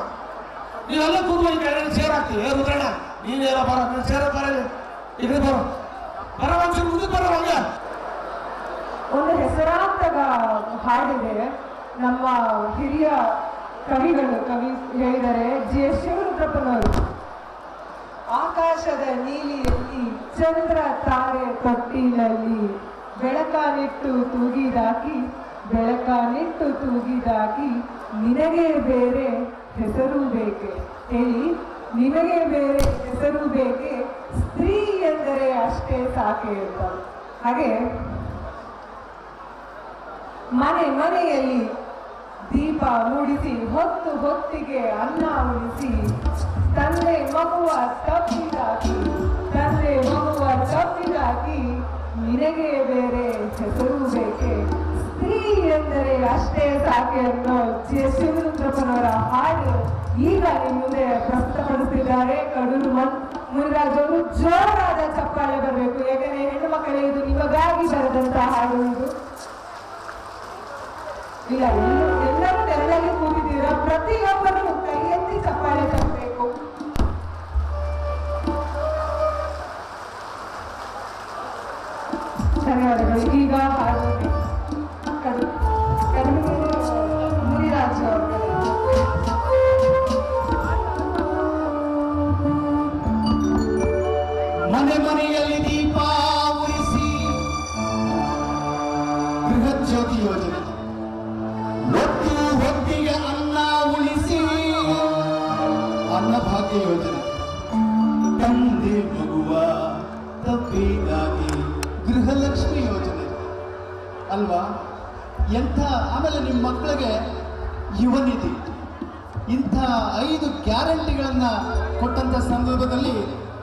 ನೀವೆಲ್ಲ ಕೂತ್ಕೊಂಡು ಕೆಳಗಡೆ ಚೇರ್ ಹಾಕ್ತೀವಿ. ರುದ್ರಣ್ಣ ನೀನೇನೋ ಬರೋ ಚೇರ ಬರಲಿ, ಈ ಕಡೆ ಬರೋ ಬರೋ ಒಂಚೂರು ಮುಂದಕ್ಕೆ ಬರೋ. ಹಂಗ ಒಂದು ಹೆಸರಾಂತ ಹಾಡಿದೆ, ನಮ್ಮ ಹಿರಿಯ ಕವಿ ಹೇಳಿದರೆ ಜಿ.ಎಸ್. ಶಿವರುದ್ರಪ್ಪನವರು. ಆಕಾಶದ ನೀಲಿಯಲ್ಲಿ ಚಂದ್ರ ತಾರೆ ತೊಟ್ಟಿಲಲ್ಲಿ ಬೆಳಕಾನಿಟ್ಟು ತೂಗಿದಾಕಿ ನಿನಗೆ ಬೇರೆ ಹೆಸರು ಬೇಕೆ ಹೇಳಿ, ನಿನಗೆ ಬೇರೆ ಹೆಸರು ಬೇಕೆ, ಸ್ತ್ರೀ ಎಂದರೆ ಅಷ್ಟೇ ಸಾಕೆ ಅಂತ. ಹಾಗೆ ಮನೆ ಮನೆಯಲ್ಲಿ ದೀಪ ಮೂಡಿಸಿ ಹೊತ್ತು ಹೊತ್ತಿಗೆ ಅನ್ನ ಉಳಿಸಿ ತಂದೆ ಮಗುವ ತಪ್ಪಿದಾಕಿ ನಿನಗೆ ಬೇರೆ ಹೆಸರು ಬೇಕೆ ಸ್ತ್ರೀ ಎಂದರೆ ಅಷ್ಟೇ ಸಾಕೆ ಅನ್ನೋ ಶಿವರುದ್ರಪ್ಪನವರ ಹಾಡು ಈಗ ನಿಮ್ಮ ಮುಂದೆ ಪ್ರಸ್ತುತಪಡಿಸಿದ್ದಾರೆ. ಕಡೂರು ಮುನಿರಾಜ್ ಅವರು ಜೋರಾದ ಚಪ್ಪಾಳೆ ಬರಬೇಕು, ಯಾಕಂದ್ರೆ ಹೆಣ್ಣು ಮಕ್ಕಳೇ ಇದು ನಿಮಗಾಗಿ ಬರೆದಂತ ಹಾಡು ಇದು. ಇಲ್ಲ, ಎಲ್ಲರೂ ತೆರಳಾಗಿ ಕೂತಿದ್ದೀರಾ, ಪ್ರತಿಯೊಬ್ಬರು ಕೈ ಎತ್ತಿ ಚಪ್ಪಾಳೆ ತರಬೇಕು. ಧನ್ಯವಾದಗಳು. ಈಗ ಹಾಡು ಮುನಿರಾಜ್ ಅವರು. ಮನೆ ಮನೆಯಲ್ಲಿ ದೀಪ ಉರಿಸಿ ಬೃಹತ್ ಜ್ಯೋತಿ ಯೋಜನೆ, ಹೊತ್ತು ಹೊತ್ತಿಗೆ ಅನ್ನ ಉಳಿಸಿ ಅನ್ನಭಾಗ್ಯ ಯೋಜನೆ, ತಂದೆ ಮಗುವ ತಪ್ಪಿದಾಗಿ ಗೃಹಲಕ್ಷ್ಮಿ ಯೋಜನೆ ಅಲ್ವಾ ಎಂಥ. ಆಮೇಲೆ ನಿಮ್ಮ ಮಕ್ಕಳಿಗೆ ಯುವನಿಧಿ, ಇಂಥ 5 ಗ್ಯಾರಂಟಿಗಳನ್ನು ಕೊಟ್ಟಂಥ ಸಂದರ್ಭದಲ್ಲಿ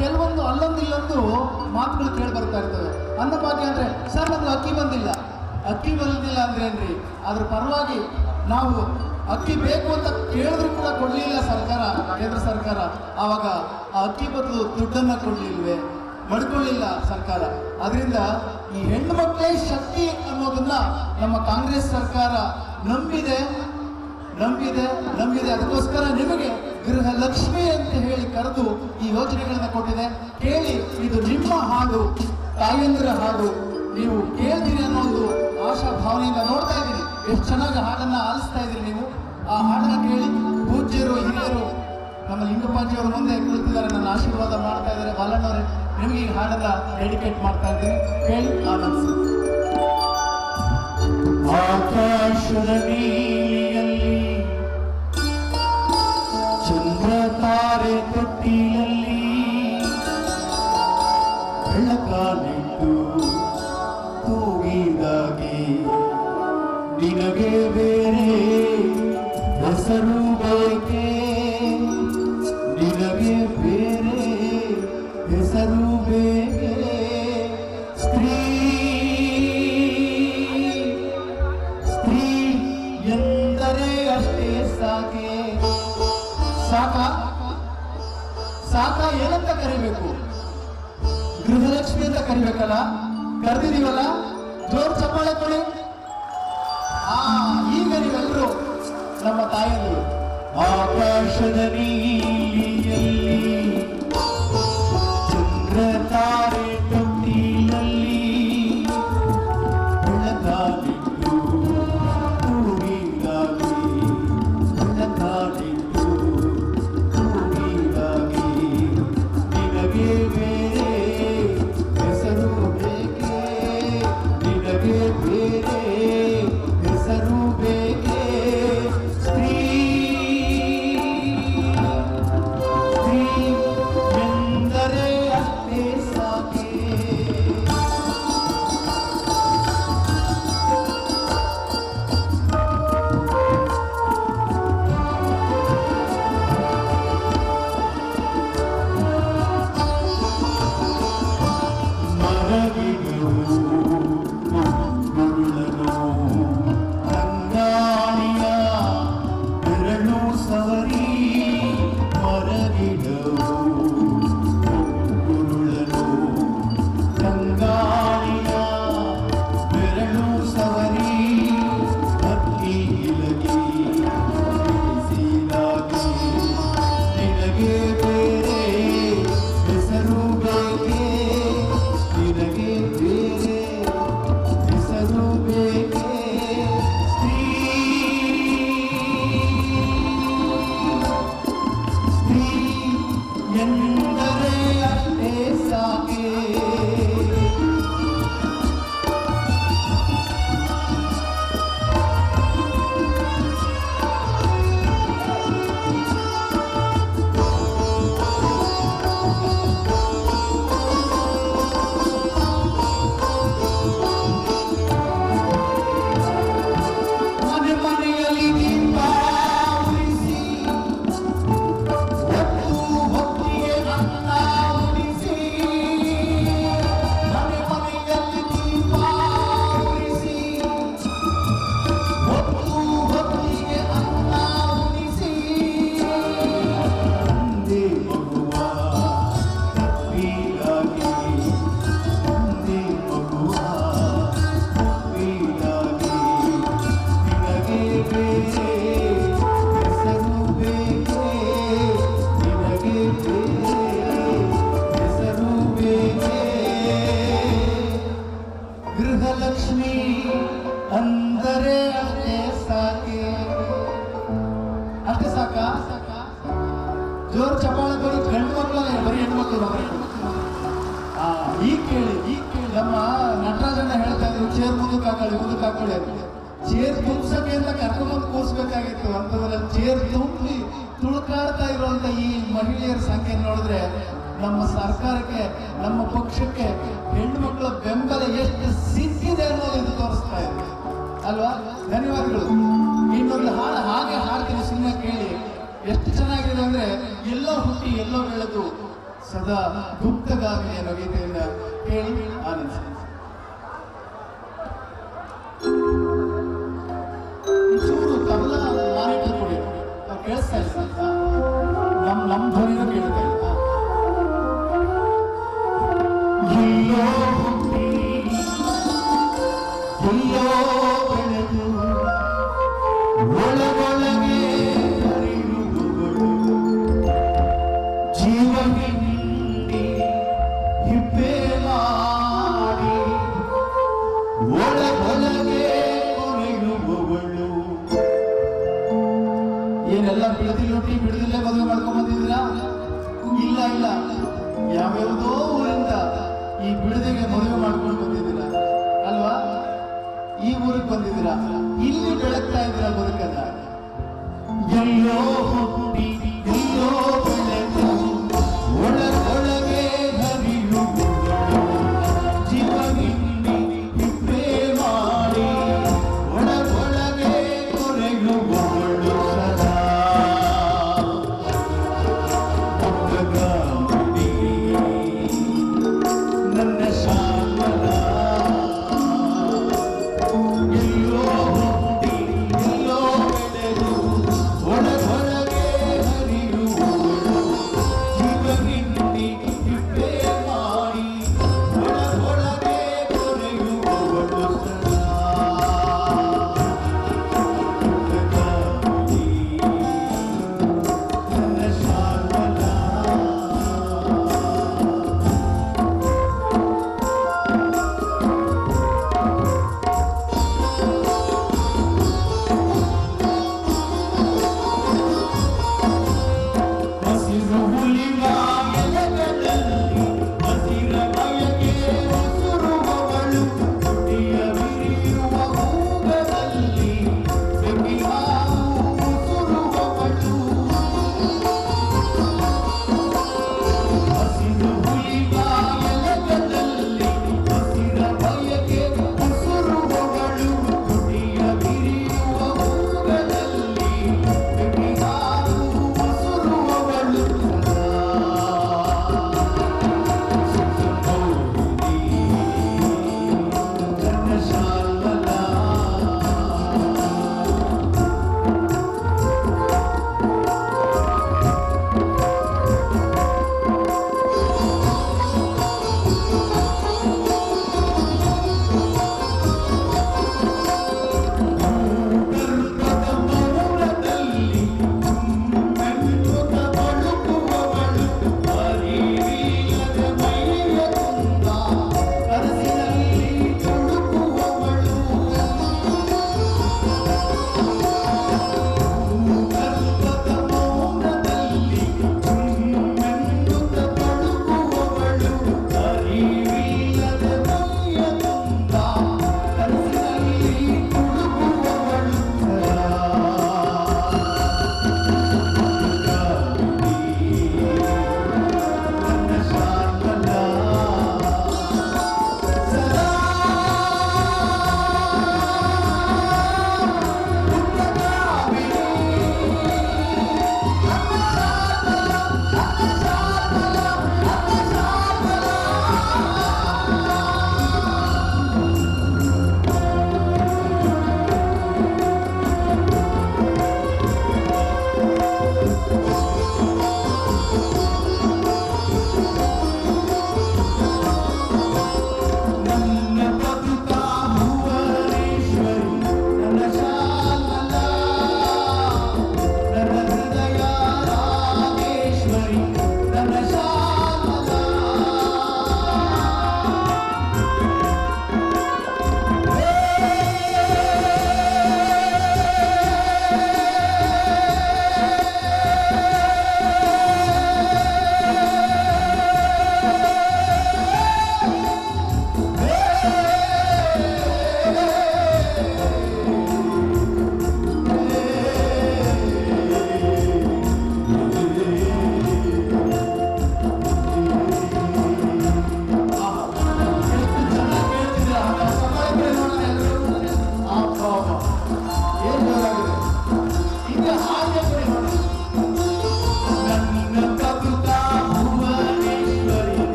ಕೆಲವೊಂದು ಅಲ್ಲೊಂದಿಲ್ಲೊಂದು ಮಾತುಗಳು ಕೇಳಿ ಬರ್ತಾ ಇರ್ತವೆ. ಅನ್ನಭಾಗ್ಯ ಅಂದರೆ ಸರ್ ನಮ್ಗೆ ಅಕ್ಕಿ ಬಂದಿಲ್ಲ ಅಂದ್ರೆ ಏನ್ರಿ, ಅದ್ರ ಪರವಾಗಿ ನಾವು ಅಕ್ಕಿ ಬೇಕು ಅಂತ ಕೇಳಿದ್ರು ಕೂಡ ಕೊಡಲಿಲ್ಲ ಸರ್ಕಾರ, ಕೇಂದ್ರ ಸರ್ಕಾರ. ಆವಾಗ ಆ ಅಕ್ಕಿ ಬದಲು ದುಡ್ಡನ್ನು ಕೊಡಲಿಲ್ವೇ, ಮಡ್ಕೊಳ್ಳಿಲ್ಲ ಸರ್ಕಾರ. ಅದರಿಂದ ಈ ಹೆಣ್ಣು ಮಕ್ಕಳೇ ಶಕ್ತಿ ಅನ್ನೋದನ್ನ ನಮ್ಮ ಕಾಂಗ್ರೆಸ್ ಸರ್ಕಾರ ನಂಬಿದೆ. ಅದಕ್ಕೋಸ್ಕರ ನಿಮಗೆ ಗೃಹಲಕ್ಷ್ಮಿ ಅಂತ ಹೇಳಿ ಕರೆದು ಈ ಯೋಜನೆಗಳನ್ನ ಕೊಟ್ಟಿದೆ. ಕೇಳಿ, ಇದು ನಿಮ್ಮ ಹಾಡು, ತಾಯಂದಿರ ಹಾಡು, ನೀವು ಕೇಳ್ತೀರಿ ಅನ್ನೋ ಒಂದು ಆಶಾ ಭಾವನೆಯಿಂದ ನೋಡ್ತಾ ಇದ್ದೀರಿ. ಎಷ್ಟು ಚೆನ್ನಾಗಿ ಹಾಡನ್ನ ಆಲಿಸ್ತಾ ಇದ್ದೀರಿ ನೀವು. ಆ ಹಾಡನ್ನ ಕೇಳಿ ಪೂಜ್ಯರು, ಹಿರಿಯರು, ನಮ್ಮ ಲಿಂಗಪ್ಪಾಜಿಯವರು ಮುಂದೆ ಕುಳಿತಿದ್ದಾರೆ, ನನ್ನ ಆಶೀರ್ವಾದ ಮಾಡ್ತಾ ಇದ್ದಾರೆ. ಬಾಲಣ್ಣವರೇ, ನಿಮಗೆ ಈ ಹಾಡನ್ನ ಡೆಡಿಕೇಟ್ ಮಾಡ್ತಾ ಇದ್ದೀನಿ, ಕೇಳಿ ಆನಂದಿಸಿ. ಆಕಾಶದ ನೀಲಿಯಲ್ಲಿ ಚಂದ್ರ ತಾರೆ ತೊಟ್ಟಿಲಲ್ಲಿ ಬೆಳಕ ನಿಂತು ತೂಗಿದಾಗೆ ನಿನಗೆ ಬೇರೆ ಹೆಸರು ಬೇಕೆ, ನಿನಗೆ ಬೇರೆ ಹೆಸರು ಬೇಕೆ. ಸ್ತ್ರೀ ಎಂದರೆ ಅಷ್ಟೇ ಸಾಕೆ. ಸಾಕ ಏನಂತ ಕರಿಬೇಕು? ಗೃಹಲಕ್ಷ್ಮಿ ಅಂತ ಕರಿಬೇಕಲ್ಲ, ಕರೆದಿದೀವಲ್ಲ, ಜೋರ್ ಚಪ್ಪಾಳೆ ಕೊಡಿ. ಈಗ ನೀವೆಲ್ಲರೂ ನಮ್ಮ ತಾಯಿಯರು. ಆಕಾಶದ ನೀಲಿಯಲ್ಲಿ ಚಂದ್ರ ತಾರೆ ತೊಟ್ಟಿಲಲ್ಲಿ ಬೆಳಕಾಗಿದ್ದು ತೂಗಿದಾಗಿ, ಬೆಳಕಾಗಿದ್ದು ತೂಗಿದಾಗಿ ನಿನಗೆ ಬೇರೆ ಹೆಸರು ಬೇಕೆ, ನಿನಗೆ ಬೇರೆ ಹೆಸರು ಬೇಕೆ. ಸ್ತ್ರೀ ಸಾಕೆ. ಅಷ್ಟೇ ಸಾಕ? ಜೋರು ಚಪಾಳೆ ಬರೀ ಗಂಡು ಮಕ್ಕಳೇ, ಬರೀ ಹೆಣ್ಮಕ್ಳು. ಈಗ ಕೇಳಿ ನಮ್ಮ ನಟರಾಜಣ್ಣ ಹೇಳ್ತಾ ಇದ್ರು, ಚೇರ್ ಮುಂದಕ್ಕೆ ಹಾಕೊಳ್ಳಿ ಚೇರ್ ತುಂಬಿಸಕ್ಕೆ ಅಂತ ಕರ್ಕೊಂಡ್ಬಂದು ಕೂರಿಸ್ಬೇಕಾಗಿತ್ತು. ಅಂತಂದ್ರೆ ಚೇರ್ ತುಂಬಿ ತುಳುಕಾಡ್ತಾ ಇರುವಂತ ಈ ಮಹಿಳೆಯರ ಸಂಖ್ಯೆ ನೋಡಿದ್ರೆ ನಮ್ಮ ಸರ್ಕಾರಕ್ಕೆ, ನಮ್ಮ ಪಕ್ಷಕ್ಕೆ ಹೆಣ್ಣು ಮಕ್ಕಳ ಬೆಂಬಲ ಎಷ್ಟು ಸಿಕ್ಕಿದೆ ಅನ್ನೋದು ಇದು ತೋರಿಸ್ತಾ ಇದೆ ಅಲ್ವಾ? ಧನ್ಯವಾದಗಳು. ಇನ್ನೊಂದು ಹಾಡು ಹಾಗೆ ಹಾಡ್ತೀನಿ, ಸುಮ್ಮನೆ ಕೇಳಿ. ಎಷ್ಟು ಚೆನ್ನಾಗಿದೆ ಅಂದ್ರೆ, ಎಲ್ಲೋ ಹುಟ್ಟಿ ಎಲ್ಲೋ ಬೆಳೆದು ಸದಾ ಗುಪ್ತಗಾಮಿ ಅನ್ನೋ ಗೀತೆಯಿಂದ ಕೇಳಿ ಆನಂದಿಸಿ. ಚೂರು ತಬಲ ಮಾನಿಟರ್ ಕೊಡಿ, ನಾವು ಕೇಳಿಸ್ತಾ ಇಲ್ಲ, ನಮ್ಮ ಧ್ವನಿನ ಕೇಳ್ತಾ ಇಲ್ಲ. ಎಲ್ಲೋ ಹುಟ್ಟಿ ಎಲ್ಲೋ ಬೆಳೆದು ಒಳಗೊಳಗೆ ಹರಿಯುವವಳು, ಜೀವ ಹಿಂಡಿ ಹಿಪ್ಪೆ ಮಾಡಿ ಒಳಗೊಳಗೆ ಕೊನೆಯುವವಳು. ಏನೆಲ್ಲ ಬಿಡದಿಲ್ಲೊಟ್ಟಿ ಬಿಡದಿಲ್ಲೇ ಮದುವೆ ಮಾಡ್ಕೊಂಡ್ ಬಂದಿದ್ದೀರಾ? ಇಲ್ಲ, ಯಾವ್ಯಾವುದೋ ಊರಿಂದ ಈ ಬಿಡದಿಗೆ ಮದುವೆ ಮಾಡ್ಕೊಂಡು ಬಂದಿದ್ದೀರಾ ಅಲ್ವಾ? ಈ ಊರಿಗೆ ಬಂದಿದ್ದೀರಾ, ಇಲ್ಲಿ ಬೆಳಗ್ತಾ ಇದ್ದೀರಾ ಬದುಕನ್ನ. ಎಲ್ಲೋ ಹುಟ್ಟಿ ಎಲ್ಲೋ ಬೆಳೆದು ಒಳಗೊಳಗೆ ಹರಿಯುವವಳು, ಜೀವ ಹಿಂಡಿ ಹಿಪ್ಪೆ ಮಾಡಿ ಒಳಗೊಳಗೆ ಕೊರೆಯುವವಳು ಸದಾ ಗುಪ್ತಗಾಮಿನಿ, ನನ್ನ ಶಾಮಲ. ಎಲ್ಲೋ ಹುಟ್ಟಿ ಎಲ್ಲೋ ಬೆಳೆದು ಒಳಗೊಳಗೆ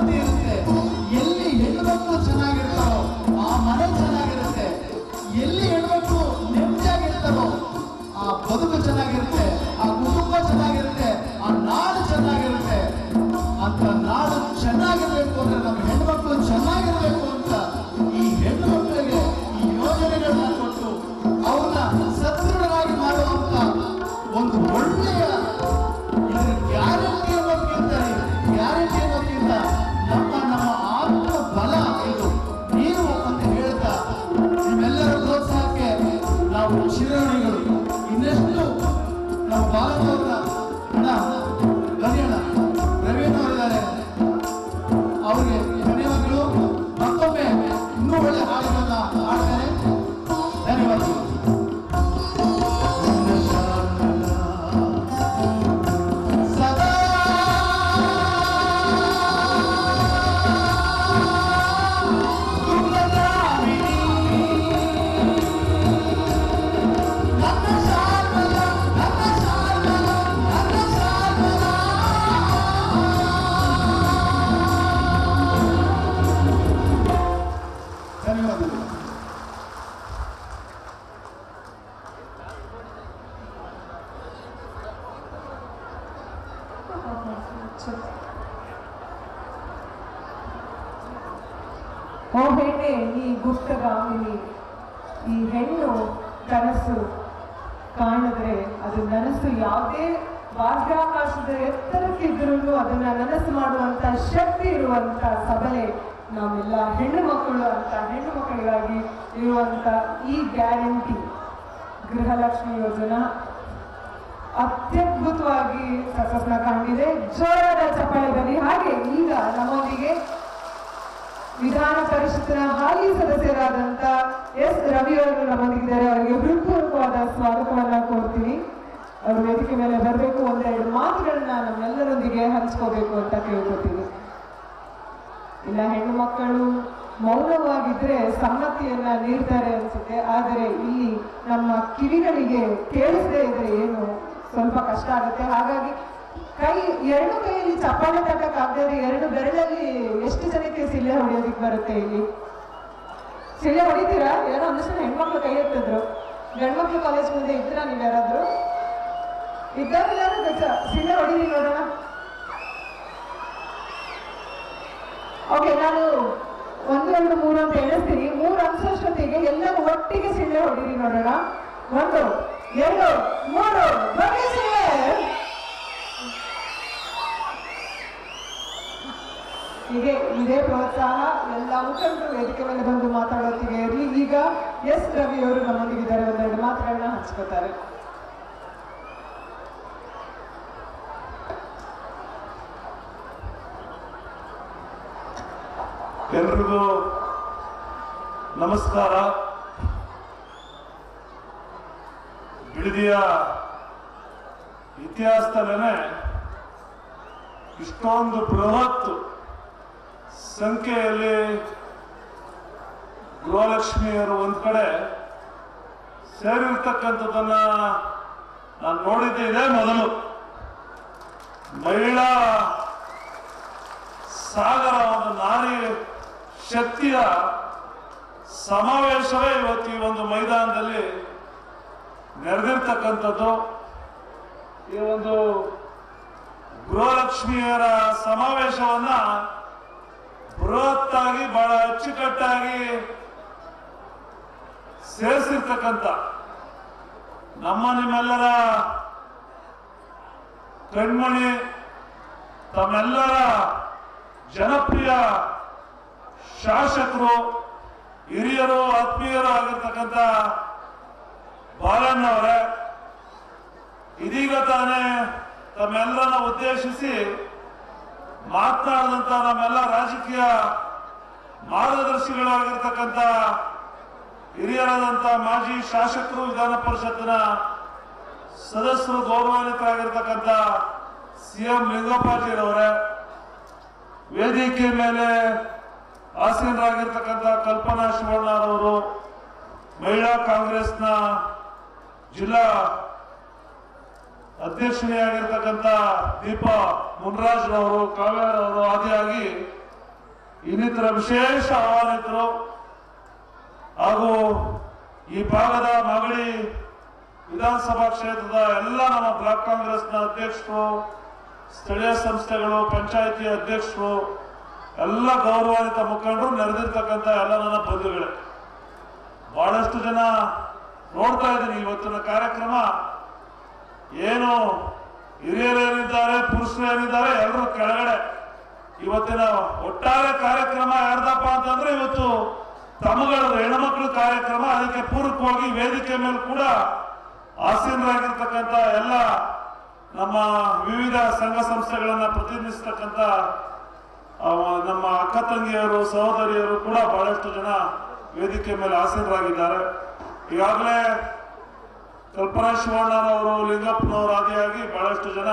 ಸಮೃದ್ಧಿ ಇರುತ್ತೆ. ಎಲ್ಲಿ ಹೆಣ್ಮಕ್ಳು ಚೆನ್ನಾಗಿರ್ತಾರೋ ಆ ಮನೆ ಚೆನ್ನಾಗಿರುತ್ತೆ. ಎಲ್ಲಿ ಹೆಣ್ಮಕ್ಳು ನೆಮ್ಮದಿಯಾಗಿರ್ತಾರೋ ಆ ಬದುಕು ಚೆನ್ನಾಗಿರುತ್ತೆ, ಆ ಕುಟುಂಬ ಚೆನ್ನಾಗಿರುತ್ತೆ, ಆ ನಾಡು ಚೆನ್ನಾಗಿರುತ್ತೆ. ಅಂತ ನಾಡು ಚೆನ್ನಾಗಿರ್ಬೇಕು ಅಂದ್ರೆ ನಮ್ಮ ಹೆಣ್ಮಕ್ಳು ಚೆನ್ನಾಗಿರ್ಬೇಕು ಅಂತ ಈ ಹೆಣ್ಣು ಮಕ್ಕಳಿಗೆ ಈ ಯೋಜನೆಗಳನ್ನ ಕೊಟ್ಟು ಅವ್ರನ್ನ ಸದೃಢರಾಗಿ ಮಾಡುವಂತ ಒಂದು ಒಳ್ಳೆಯ ಗ್ಯಾರಂಟಿ ಅನ್ನೋದಕ್ಕಿಂತ ನಮ್ಮ ಆತ್ಮ ಬಲ ಇದು ನೀವು ಅಂತ ಹೇಳ್ತಾ ನಿಮ್ಮೆಲ್ಲರ ಪ್ರೋತ್ಸಾಹಕ್ಕೆ ನಾವು ಚಿರಋಣಿಗಳು. ಇನ್ನೆಷ್ಟು ನಾವು ಭಾರತವನ್ನ ಕರೆಯೋಣ. ಪ್ರವೀಣ್ ಅವರಿದ್ದಾರೆ, ಅವರಿಗೆ ಧನ್ಯವಾದಗಳು. ಮತ್ತೊಮ್ಮೆ ಇನ್ನೂ ಒಳ್ಳೆ ಹಾಡುಗಳನ್ನ ಹಾಡ್ತಾರೆ. ಧನ್ಯವಾದಗಳು. ಓ ಹೆಣ್ಣೆ ನೀ ಗುಪ್ತಗಾಮಿನಿ, ಈ ಹೆಣ್ಣು ಕನಸು ಕಾಣಿದ್ರೆ ಅದು ನನಸು ಯಾವುದೇ ಬಾಹ್ಯಾಕಾಶದ ಎತ್ತರಕ್ಕಿದ್ರೂ ಅದನ್ನ ನನಸು ಮಾಡುವಂತ ಶಕ್ತಿ ಇರುವಂತ ಸಬಲೆ ನಾವೆಲ್ಲ ಹೆಣ್ಣು ಮಕ್ಕಳು ಅಂತ ಹೆಣ್ಣು ಮಕ್ಕಳಿಗಾಗಿ ಇರುವಂತ ಈ ಗ್ಯಾರಂಟಿ ಗೃಹಲಕ್ಷ್ಮಿ ಯೋಜನಾ ಅತ್ಯದ್ಭುತವಾಗಿ ಸಕ್ಸಸ್ನ ಕಂಡಿದೆ. ಜೋರಾದ ಚಪ್ಪಾಳೆ ಬನ್ನಿ. ಹಾಗೆ ಈಗ ನಮ್ಮೊಂದಿಗೆ ವಿಧಾನ ಪರಿಷತ್ತಿನ ಹಾಲಿ ಸದಸ್ಯರಾದಂತ ಎಸ್ ರವಿ ಅವರು ನಮ್ಮೊಂದಿಗಿದ್ದಾರೆ. ಅವರಿಗೆ ಹೃತ್ಪೂರ್ವಕವಾದ ಸ್ವಾಗತವನ್ನ ಕೋರ್ತೀನಿ. ಅವರು ವೇದಿಕೆ ಮೇಲೆ ಬರಬೇಕು, ಒಂದೆರಡು ಮಾತುಗಳನ್ನ ನಮ್ಮೆಲ್ಲರೊಂದಿಗೆ ಹಂಚ್ಕೋಬೇಕು ಅಂತ ಕೇಳ್ಕೊತೀನಿ. ಇಲ್ಲ ಹೆಣ್ಣು ಮಕ್ಕಳು ಮೌನವಾಗಿದ್ರೆ ಸಮ್ಮತಿಯನ್ನ ನೀಡ್ತಾರೆ ಅನ್ಸುತ್ತೆ, ಆದರೆ ಇಲ್ಲಿ ನಮ್ಮ ಕಿವಿಗಳಿಗೆ ಕೇಳಿಸದೇ ಇದ್ರೆ ಏನು ಸ್ವಲ್ಪ ಕಷ್ಟ ಆಗುತ್ತೆ. ಹಾಗಾಗಿ ಎರಡು ಕೈಯಲ್ಲಿ ಚಪ್ಪಾಳೆ ತಟ್ಟಕ್ಕಾಗದೆ ಎರಡು ಬೆರಳಲ್ಲಿ ಎಷ್ಟು ಜನಕ್ಕೆ ಸಿಳ್ಳೆ ಹೊಡೆಯೋದಿಕ್ ಬರುತ್ತೆ? ಇಲ್ಲಿ ಸಿಳ್ಳೆ ಹೊಡಿತೀರಾ? ಯಾರೋ ಒಂದಷ್ಟು ಹೆಣ್ಮಕ್ಳು ಕೈ ಎತ್ತಿದ್ರು. ಗಂಡ್ಮಕ್ಳು ಕಾಲೇಜ್ ಮುಂದೆ ಇದ್ದೀರಾ ನೀವು ಯಾರಾದ್ರು? ಇದ್ದಾರ ಸಿಳ್ಳೆ ಹೊಡೀರಿ ನೋಡೋಣ. ಓಕೆ, ನಾನು 1 2 3 ಅಂತ ಎಣಿಸ್ತೀನಿ. 3 ಅನ್ಸೋಷ್ಟೊತ್ತಿಗೆ ಎಲ್ಲರೂ ಒಟ್ಟಿಗೆ ಸಿಳ್ಳೆ ಹೊಡೀರಿ ನೋಡೋಣ. 1 2 3 ಬನ್ನಿ ಸಿಳ್ಳೆ. ಹೀಗೆ ಇದೇ ಪ್ರೋತ್ಸಾಹ ಎಲ್ಲ ಮುಖಂಡರು ವೇದಿಕೆ ಮೇಲೆ ಬಂದು ಮಾತಾಡೋತ್ತಿಗೆ ಇರಲಿ. ಈಗ ಎಸ್ ರವಿ ಅವರು ನಮ್ಮೊಂದಿಗಿದ್ದಾರೆ, ಒಂದೆರಡು ಮಾತುಗಳನ್ನ ಹಂಚ್ಕೋತಾರೆ. ಎಲ್ರಿಗೂ ನಮಸ್ಕಾರ. ಬಿಡದಿಯ ಇತಿಹಾಸದಲ್ಲೇ ಇಷ್ಟೊಂದು ಬೃಹತ್ ಸಂಖ್ಯೆಯಲ್ಲಿ ಗೃಹಲಕ್ಷ್ಮಿಯರು ಒಂದ್ ಕಡೆ ಸೇರಿರ್ತಕ್ಕಂಥದ್ದನ್ನ ನಾನು ನೋಡಿದ್ದೆ ಇದೇ ಮೊದಲು. ಮಹಿಳಾ ಸಾಗರ, ಒಂದು ನಾರಿ ಶಕ್ತಿಯ ಸಮಾವೇಶವೇ ಇವತ್ತು ಈ ಒಂದು ಮೈದಾನದಲ್ಲಿ ನೆರೆದಿರ್ತಕ್ಕಂಥದ್ದು. ಈ ಒಂದು ಗೃಹಲಕ್ಷ್ಮಿಯರ ಸಮಾವೇಶವನ್ನ ಬೃಹತ್ತಾಗಿ ಬಹಳ ಅಚ್ಚುಕಟ್ಟಾಗಿ ಸೇರಿಸಿರ್ತಕ್ಕಂಥ ನಿಮ್ಮೆಲ್ಲರ ಕಣ್ಮಣಿ, ತಮ್ಮೆಲ್ಲರ ಜನಪ್ರಿಯ ಶಾಸಕರು, ಹಿರಿಯರು, ಆತ್ಮೀಯರು ಆಗಿರ್ತಕ್ಕಂಥ ಬಾಲಣ್ಣವರೇ ಇದೀಗ ತಾನೇ ತಮ್ಮೆಲ್ಲರನ್ನ ಉದ್ದೇಶಿಸಿ ಮಾತನಾಡಿದಂತ ನಮ್ಮೆಲ್ಲ ರಾಜಕೀಯ ಮಾರ್ಗದರ್ಶಿಗಳಾಗಿರ್ತಕ್ಕಂಥ ಹಿರಿಯರಾದಂಥ ಮಾಜಿ ಶಾಸಕರು, ವಿಧಾನ ಪರಿಷತ್ತಿನ ಸದಸ್ಯರು, ಗೌರವಾನ್ವಿತರಾಗಿರ್ತಕ್ಕಂಥ ಸಿಎಂ ಲಿಂಗಪ್ಪಾಜಿರವರೇ, ವೇದಿಕೆ ಮೇಲೆ ಆಸೀನರಾಗಿರ್ತಕ್ಕಂಥ ಕಲ್ಪನಾ ಶಿವಣ್ಣರವರು, ಮಹಿಳಾ ಕಾಂಗ್ರೆಸ್ನ ಜಿಲ್ಲಾ ಅಧ್ಯಕ್ಷರಾಗಿರ್ತಕ್ಕಂಥ ದೀಪಾ ಮುನ್ರಾಜ್ ಅವರು, ಕಾವೇರವರು, ಆದಿಯಾಗಿ ಇನ್ನಿತರ ವಿಶೇಷ ಆಹ್ವಾನಿತರು ಹಾಗೂ ಈ ಭಾಗದ ಮಾಗಡಿ ವಿಧಾನಸಭಾ ಕ್ಷೇತ್ರದ ಎಲ್ಲ ನಮ್ಮ ಬ್ಲಾಕ್ ಕಾಂಗ್ರೆಸ್ನ ಅಧ್ಯಕ್ಷರು, ಸ್ಥಳೀಯ ಸಂಸ್ಥೆಗಳು, ಪಂಚಾಯಿತಿ ಅಧ್ಯಕ್ಷರು, ಎಲ್ಲ ಗೌರವಾನ್ವಿತ ಮುಖಂಡರು, ನೆರೆದಿರ್ತಕ್ಕಂಥ ಎಲ್ಲ ನನ್ನ ಬಂಧುಗಳೇ, ಬಹಳಷ್ಟು ಜನ ನೋಡ್ತಾ ಇದ್ದೀನಿ ಇವತ್ತಿನ ಕಾರ್ಯಕ್ರಮ. ಏನು ಹಿರಿಯರೇನಿದ್ದಾರೆ, ಪುರುಷರೇನಿದ್ದಾರೆ, ಎಲ್ಲರೂ ಕೆಳಗಡೆ. ಇವತ್ತಿನ ಒಟ್ಟಾರೆ ಕಾರ್ಯಕ್ರಮ ಯಾರ್ದಪ್ಪ ಅಂತಂದ್ರೆ ಇವತ್ತು ತಮ್ಮಗಳದು ಹೆಣ್ಮಕ್ಳು ಕಾರ್ಯಕ್ರಮ. ಅದಕ್ಕೆ ಪೂರಕವಾಗಿ ವೇದಿಕೆ ಮೇಲೆ ಕೂಡ ಆಸೀನರಾಗಿರ್ತಕ್ಕಂಥ ಎಲ್ಲ ನಮ್ಮ ವಿವಿಧ ಸಂಘ ಸಂಸ್ಥೆಗಳನ್ನ ಪ್ರತಿನಿಧಿಸ್ತಕ್ಕಂಥ ನಮ್ಮ ಅಕ್ಕ ತಂಗಿಯರು, ಸಹೋದರಿಯರು ಕೂಡ ಬಹಳಷ್ಟು ಜನ ವೇದಿಕೆ ಮೇಲೆ ಆಸೀನರಾಗಿದ್ದಾರೆ. ಈಗಾಗಲೇ ಕಲ್ಪನಾ ಶಿವಣ್ಣನವರು, ಲಿಂಗಪ್ಪನವರು ಆದಿಯಾಗಿ ಬಹಳಷ್ಟು ಜನ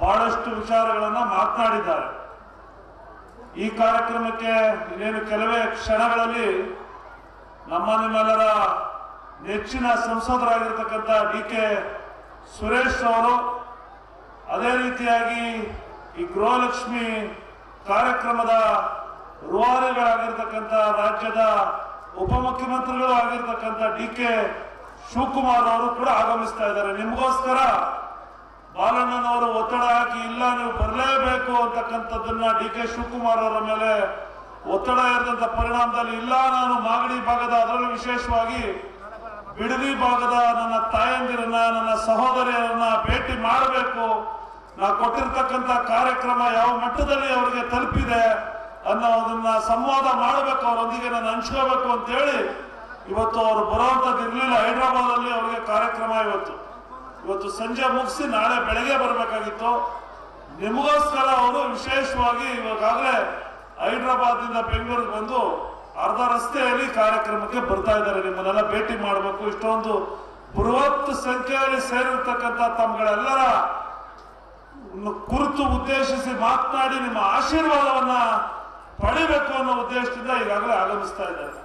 ಬಹಳಷ್ಟು ವಿಚಾರಗಳನ್ನ ಮಾತನಾಡಿದ್ದಾರೆ. ಈ ಕಾರ್ಯಕ್ರಮಕ್ಕೆ ಇನ್ನೇನು ಕೆಲವೇ ಕ್ಷಣಗಳಲ್ಲಿ ನಿಮ್ಮೆಲ್ಲರ ನೆಚ್ಚಿನ ಸಂಸದರಾಗಿರ್ತಕ್ಕಂಥ DK ಸುರೇಶ್ ಅವರು, ಅದೇ ರೀತಿಯಾಗಿ ಈ ಗೃಹಲಕ್ಷ್ಮಿ ಕಾರ್ಯಕ್ರಮದ ರೂವಾರಿಗಳಾಗಿರ್ತಕ್ಕಂಥ ರಾಜ್ಯದ ಉಪಮುಖ್ಯಮಂತ್ರಿಗಳು ಆಗಿರ್ತಕ್ಕಂಥ DK ಶಿವಕುಮಾರ್ ಅವರು ಕೂಡ ಆಗಮಿಸ್ತಾ ಇದ್ದಾರೆ. ನಿಮಗೋಸ್ಕರ ಬಾಲಣ್ಣನವರು ಒತ್ತಡ ಹಾಕಿ ಇಲ್ಲ ನೀವು ಬರಲೇಬೇಕು ಅಂತಕ್ಕಂಥದ್ದನ್ನ DK ಶಿವಕುಮಾರ್ ಅವರ ಮೇಲೆ ಒತ್ತಡ ಇರದಂತ ಪರಿಣಾಮದಲ್ಲಿ ಇಲ್ಲ, ನಾನು ಮಾಗಡಿ ಭಾಗದ, ಅದರಲ್ಲೂ ವಿಶೇಷವಾಗಿ ಬಿಡದಿ ಭಾಗದ ನನ್ನ ತಾಯಂದಿರನ್ನ, ನನ್ನ ಸಹೋದರಿಯರನ್ನ ಭೇಟಿ ಮಾಡಬೇಕು, ನಾ ಕೊಟ್ಟಿರ್ತಕ್ಕಂಥ ಕಾರ್ಯಕ್ರಮ ಯಾವ ಮಟ್ಟದಲ್ಲಿ ಅವರಿಗೆ ತಲುಪಿದೆ ಅನ್ನೋದನ್ನ ಸಂವಾದ ಮಾಡಬೇಕು, ಅವರೊಂದಿಗೆ ನಾನು ಹಂಚ್ಕೋಬೇಕು ಅಂತೇಳಿ ಇವತ್ತು ಅವರು ಬರುವಂತದ್ದು ಇರಲಿಲ್ಲ. ಹೈದರಾಬಾದ್ ಅಲ್ಲಿ ಅವರಿಗೆ ಕಾರ್ಯಕ್ರಮ ಇವತ್ತು ಸಂಜೆ ಮುಗಿಸಿ ನಾಳೆ ಬೆಳಗ್ಗೆ ಬರಬೇಕಾಗಿತ್ತು. ನಿಮಗೋಸ್ಕರ ಅವರು ವಿಶೇಷವಾಗಿ ಇವಾಗಲೇ ಹೈದರಾಬಾದ್ ಇಂದ ಬೆಂಗಳೂರಿಗೆ ಬಂದು ಅರ್ಧ ರಸ್ತೆಯಲ್ಲಿ ಕಾರ್ಯಕ್ರಮಕ್ಕೆ ಬರ್ತಾ ಇದ್ದಾರೆ. ನಿಮ್ಮನ್ನೆಲ್ಲ ಭೇಟಿ ಮಾಡಬೇಕು. ಇಷ್ಟೊಂದು ಬೃಹತ್ ಸಂಖ್ಯೆಯಲ್ಲಿ ಸೇರಿರ್ತಕ್ಕಂಥ ತಮ್ಮಗಳೆಲ್ಲರ ಕುರಿತು ಉದ್ದೇಶಿಸಿ ಮಾತನಾಡಿ ನಿಮ್ಮ ಆಶೀರ್ವಾದವನ್ನ ಪಡಿಬೇಕು ಅನ್ನೋ ಉದ್ದೇಶದಿಂದ ಈಗಾಗಲೇ ಆಗಮಿಸ್ತಾ ಇದ್ದಾರೆ.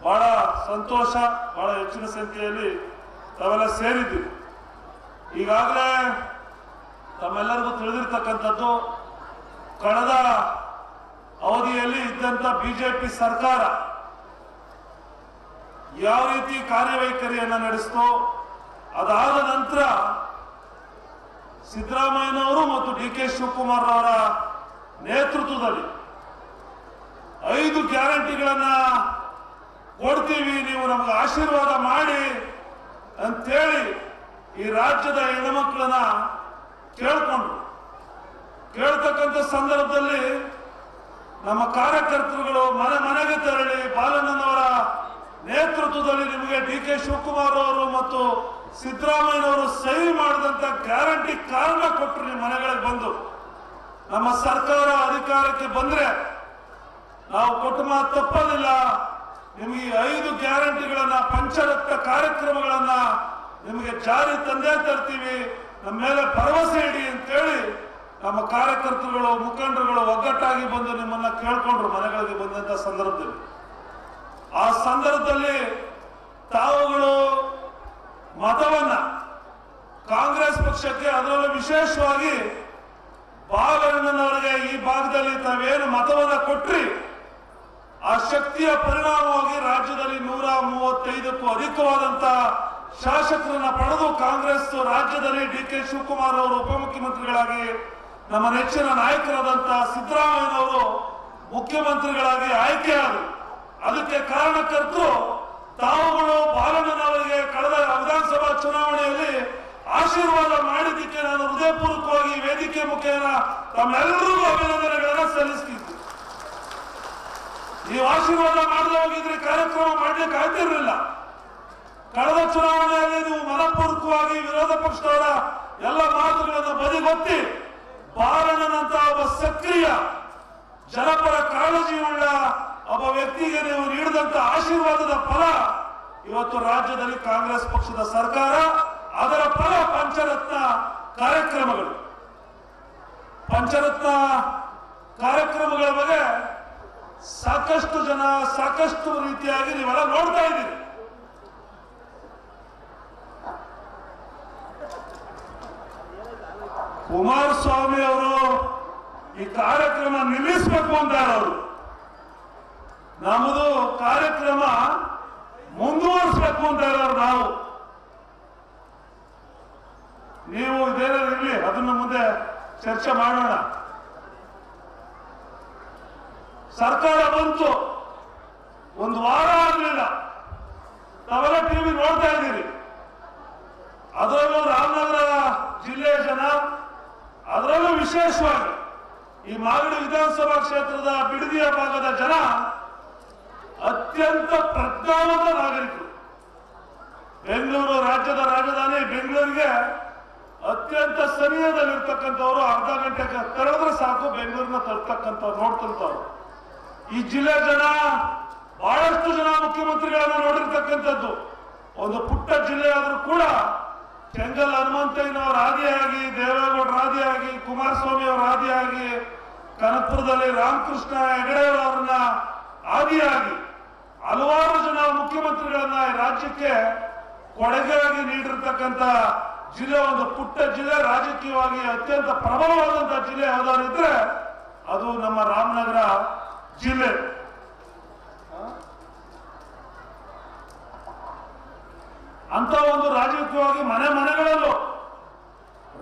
ಬಹಳ ಸಂತೋಷ, ಬಹಳ ಹೆಚ್ಚಿನ ಸಂಖ್ಯೆಯಲ್ಲಿ ತಾವೆಲ್ಲ ಸೇರಿದ್ದೀವಿ. ಈಗಾಗಲೇ ತಮ್ಮೆಲ್ಲರಿಗೂ ತಿಳಿದಿರ್ತಕ್ಕಂಥದ್ದು, ಕಳೆದ ಅವಧಿಯಲ್ಲಿ ಇದ್ದಂತ ಬಿಜೆಪಿ ಸರ್ಕಾರ ಯಾವ ರೀತಿ ಕಾರ್ಯವೈಖರಿಯನ್ನ ನಡೆಸಿತೋ, ಅದಾದ ನಂತರ ಸಿದ್ದರಾಮಯ್ಯನವರು ಮತ್ತು DK ಶಿವಕುಮಾರ್ ಅವರ ನೇತೃತ್ವದಲ್ಲಿ 5 ಗ್ಯಾರಂಟಿಗಳನ್ನ ಕೊಡ್ತೀವಿ, ನೀವು ನಮಗೆ ಆಶೀರ್ವಾದ ಮಾಡಿ ಅಂತೇಳಿ ಈ ರಾಜ್ಯದ ಹೆಣ್ಣುಮಕ್ಕಳನ್ನ ಕೇಳ್ತಕ್ಕಂಥ ಸಂದರ್ಭದಲ್ಲಿ ನಮ್ಮ ಕಾರ್ಯಕರ್ತರುಗಳು ಮನೆ ಮನೆಗೆ ತೆರಳಿ ಬಾಲಣ್ಣನವರ ನೇತೃತ್ವದಲ್ಲಿ ನಿಮಗೆ DK ಶಿವಕುಮಾರ್ ಅವರು ಮತ್ತು ಸಿದ್ದರಾಮಯ್ಯನವರು ಸಹಿ ಮಾಡಿದಂತ ಗ್ಯಾರಂಟಿ ಕಾರಣ ಕೊಟ್ಟರು. ನಿಮ್ಮ ಮನೆಗಳಿಗೆ ಬಂದು ನಮ್ಮ ಸರ್ಕಾರ ಅಧಿಕಾರಕ್ಕೆ ಬಂದ್ರೆ ನಾವು ಕೊಟ್ಟ ಮಾತು ತಪ್ಪೋದಿಲ್ಲ, ನಿಮಗೆ 5 ಗ್ಯಾರಂಟಿಗಳನ್ನ, ಪಂಚರತ್ನ ಕಾರ್ಯಕ್ರಮಗಳನ್ನ ನಿಮಗೆ ಜಾರಿ ತಂದೇ ತರ್ತೀವಿ, ನಮ್ಮ ಮೇಲೆ ಭರವಸೆ ಇಡಿ ಅಂತೇಳಿ ನಮ್ಮ ಕಾರ್ಯಕರ್ತರುಗಳು, ಮುಖಂಡರುಗಳು ಒಗ್ಗಟ್ಟಾಗಿ ಬಂದು ನಿಮ್ಮನ್ನ ಕೇಳ್ಕೊಂಡ್ರು ಮನೆಗಳಿಗೆ ಬಂದಂತ ಸಂದರ್ಭದಲ್ಲಿ. ಆ ಸಂದರ್ಭದಲ್ಲಿ ತಾವುಗಳು ಮತವನ್ನ ಕಾಂಗ್ರೆಸ್ ಪಕ್ಷಕ್ಕೆ, ಅದರಲ್ಲೂ ವಿಶೇಷವಾಗಿ ಬಾಲಣ್ಣನವರಿಗೆ ಈ ಭಾಗದಲ್ಲಿ ತಾವೇನು ಮತವನ್ನ ಕೊಟ್ರಿ, ಆ ಶಕ್ತಿಯ ಪರಿಣಾಮವಾಗಿ ರಾಜ್ಯದಲ್ಲಿ 135ಕ್ಕೂ ಅಧಿಕವಾದಂತ ಶಾಸಕರನ್ನ ಪಡೆದು ಕಾಂಗ್ರೆಸ್ ರಾಜ್ಯದಲ್ಲಿ DK ಶಿವಕುಮಾರ್ ಅವರು ಉಪಮುಖ್ಯಮಂತ್ರಿಗಳಾಗಿ, ನಮ್ಮ ನೆಚ್ಚಿನ ನಾಯಕರಾದಂತ ಸಿದ್ದರಾಮಯ್ಯನವರು ಮುಖ್ಯಮಂತ್ರಿಗಳಾಗಿ ಆಯ್ಕೆಯಾದರು. ಅದಕ್ಕೆ ಕಾರಣಕರ್ತರು ತಾವುಗಳು ಬಾಲಣ್ಣನವರಿಗೆ ಕಳೆದ ವಿಧಾನಸಭಾ ಚುನಾವಣೆಯಲ್ಲಿ ಆಶೀರ್ವಾದ ಮಾಡಿದ್ದಕ್ಕೆ ನಾನು ಹೃದಯಪೂರ್ವಕವಾಗಿ ವೇದಿಕೆ ಮುಖೇನ ತಮ್ಮೆಲ್ಲರಿಗೂ ಅಭಿನಂದನೆಗಳನ್ನ ಸಲ್ಲಿಸ್ತಿದ್ದೆ. ನೀವು ಆಶೀರ್ವಾದ ಮಾಡದೆ ಹೋಗಿದ್ರೆ ಕಾರ್ಯಕ್ರಮ ಮಾಡ್ಲಿಕ್ಕೆ ಆಗ್ತಿರ್ಲಿಲ್ಲ. ಕಳೆದ ಚುನಾವಣೆಯಲ್ಲಿ ನೀವು ಮನಪೂರ್ವಕವಾಗಿ ವಿರೋಧ ಪಕ್ಷದವರ ಎಲ್ಲ ಮಾತುಗಳನ್ನು ಬದಿಗೊತ್ತಿ ಬಾಲಣ್ಣನಂತ ಒಬ್ಬ ಸಕ್ರಿಯ ಜನಪರ ಕಾಳಜಿಯುಳ್ಳ ಒಬ್ಬ ವ್ಯಕ್ತಿಗೆ ನೀವು ನೀಡಿದಂತ ಆಶೀರ್ವಾದದ ಫಲ ಇವತ್ತು ರಾಜ್ಯದಲ್ಲಿ ಕಾಂಗ್ರೆಸ್ ಪಕ್ಷದ ಸರ್ಕಾರ, ಅದರ ಫಲ ಪಂಚರತ್ನ ಕಾರ್ಯಕ್ರಮಗಳು. ಪಂಚರತ್ನ ಕಾರ್ಯಕ್ರಮಗಳ ಬಗ್ಗೆ ಸಾಕಷ್ಟು ಜನ ಸಾಕಷ್ಟು ರೀತಿಯಾಗಿ ನೀವೆಲ್ಲ ನೋಡ್ತಾ ಇದ್ದೀರಿ. ಕುಮಾರಸ್ವಾಮಿ ಅವರು ಈ ಕಾರ್ಯಕ್ರಮ ನಿಲ್ಲಿಸಬೇಕು ಅಂತಾರೆ ಅವರು. ನಮ್ಮದು ಕಾರ್ಯಕ್ರಮ ಮುಂದುವರಿಸಬೇಕು ಅಂತ ಹೇಳೋರು ನಾವು. ನೀವು ಇದೇನಾದ್ರು ಇರ್ಲಿ, ಅದನ್ನು ಮುಂದೆ ಚರ್ಚೆ ಮಾಡೋಣ. ಸರ್ಕಾರ ಬಂತು, ಒಂದು ವಾರ ಆಗಲಿಲ್ಲ, ತಾವೆಲ್ಲ ಟಿವಿ ನೋಡ್ತಾ ಇದ್ದೀರಿ. ಅದರಲ್ಲೂ ರಾಮನಗರ ಜಿಲ್ಲೆಯ ಜನ, ಅದರಲ್ಲೂ ವಿಶೇಷವಾಗಿ ಈ ಮಾಗಡಿ ವಿಧಾನಸಭಾ ಕ್ಷೇತ್ರದ ಬಿಡದಿಯ ಭಾಗದ ಜನ ಅತ್ಯಂತ ಪ್ರಜ್ಞಾವಂತ ನಾಗರಿಕರು. ಬೆಂಗಳೂರು ರಾಜ್ಯದ ರಾಜಧಾನಿ ಬೆಂಗಳೂರಿಗೆ ಅತ್ಯಂತ ಸನಿಹದಲ್ಲಿರ್ತಕ್ಕಂಥವ್ರು. ಅರ್ಧ ಗಂಟೆ ತೆರಳಿದ್ರೆ ಸಾಕು ಬೆಂಗಳೂರಿನ ತರ್ತಕ್ಕಂಥವ್ರು, ನೋಡ್ತಂಥವ್ರು. ಈ ಜಿಲ್ಲೆ ಜನ ಬಹಳಷ್ಟು ಜನ ಮುಖ್ಯಮಂತ್ರಿಗಳನ್ನ ನೋಡಿರ್ತಕ್ಕಂಥದ್ದು. ಒಂದು ಪುಟ್ಟ ಜಿಲ್ಲೆ ಆದ್ರೂ ಕೂಡ ಕೆಂಗಲ್ ಹನುಮಂತಯ್ಯನವರ ಆದಿಯಾಗಿ, ದೇವೇಗೌಡರ ಆದಿಯಾಗಿ, ಕುಮಾರಸ್ವಾಮಿ ಅವರ ಆದಿಯಾಗಿ, ಕನಕಪುರದಲ್ಲಿ ರಾಮಕೃಷ್ಣ ಹೆಗಡೆ ಅವರನ್ನ ಆದಿಯಾಗಿ ಹಲವಾರು ಜನ ಮುಖ್ಯಮಂತ್ರಿಗಳನ್ನ ಈ ರಾಜ್ಯಕ್ಕೆ ಕೊಡುಗೆಯಾಗಿ ನೀಡಿರ್ತಕ್ಕಂಥ ಜಿಲ್ಲೆ, ಒಂದು ಪುಟ್ಟ ಜಿಲ್ಲೆ, ರಾಜಕೀಯವಾಗಿ ಅತ್ಯಂತ ಪ್ರಬಲವಾದಂತಹ ಜಿಲ್ಲೆ ಯಾವುದಾದ್ರಿದ್ರೆ ಅದು ನಮ್ಮ ರಾಮನಗರ ಜಿಲ್ಲೆ. ಅಂತ ಒಂದು ರಾಜಕೀಯವಾಗಿ ಮನೆ ಮನೆಗಳಲ್ಲೂ